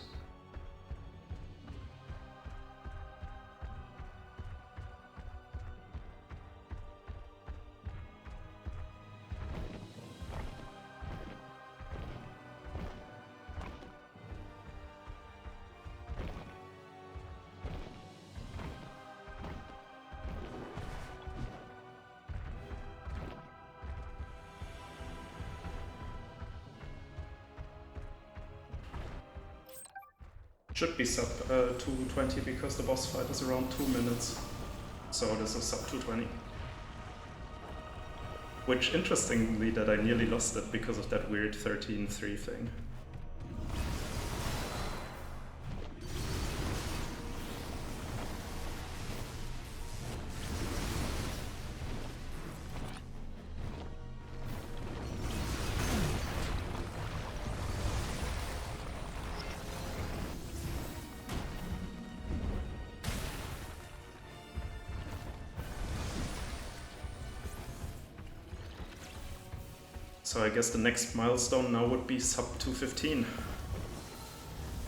Should be sub 220 because the boss fight is around 2 minutes. So this is sub 220. Which, interestingly, that I nearly lost it because of that weird 13-3 thing. So I guess the next milestone now would be sub 215,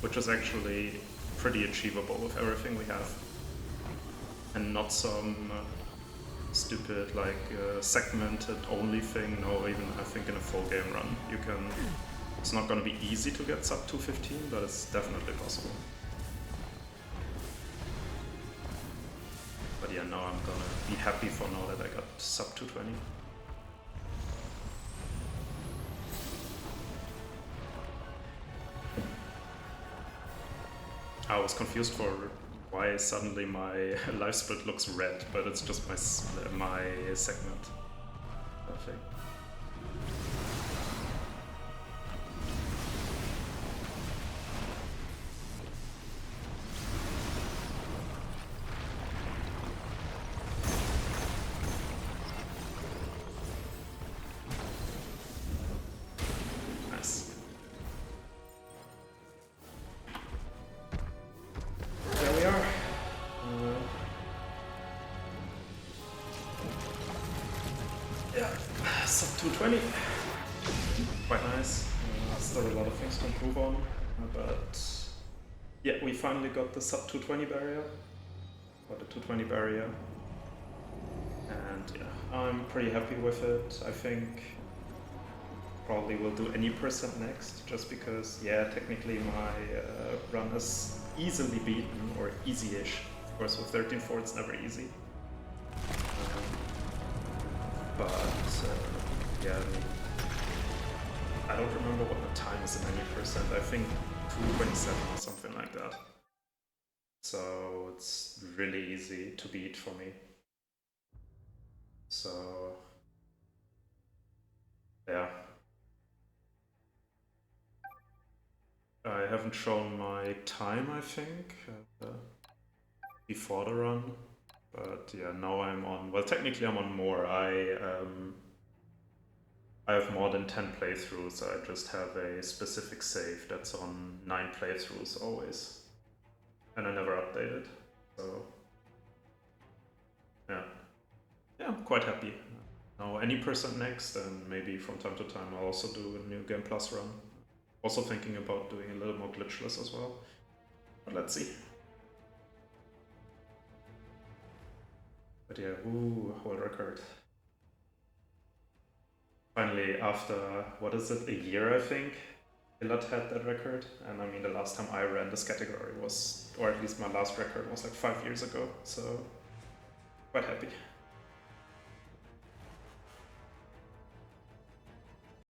which is actually pretty achievable with everything we have. And not some stupid like segmented only thing, no, even I think in a full game run you can, it's not gonna be easy to get sub 215, but it's definitely possible. But yeah, now I'm gonna be happy for now that I got sub 220. I was confused for why suddenly my life split looks red, but it's just my segment, I think. Nice. There we are. Yeah, sub 220. Quite nice. Still a lot of things to improve on, but yeah, we finally got the sub 220 barrier, or the 220 barrier, and yeah, I'm pretty happy with it. I think probably will do any percent next, just because, yeah, technically my run is easily beaten, or easy-ish. Of course, with 13-4 it's never easy. But yeah, I mean, I don't remember what the time is in any percent. I think 227 or something like that. So it's really easy to beat for me. So yeah. I haven't shown my time, I think, before the run. But yeah, now I'm on, well, technically I'm on more. I have more than 10 playthroughs. I just have a specific save that's on 9 playthroughs always. And I never update it. So yeah. Yeah, I'm quite happy. Now any percent next, and maybe from time to time I'll also do a new Game Plus run. Also thinking about doing a little more glitchless as well. But let's see. But yeah, ooh, world record. Finally, after, what is it, a year I think, Illad had that record. And I mean, the last time I ran this category was, or at least my last record was like 5 years ago. So, quite happy.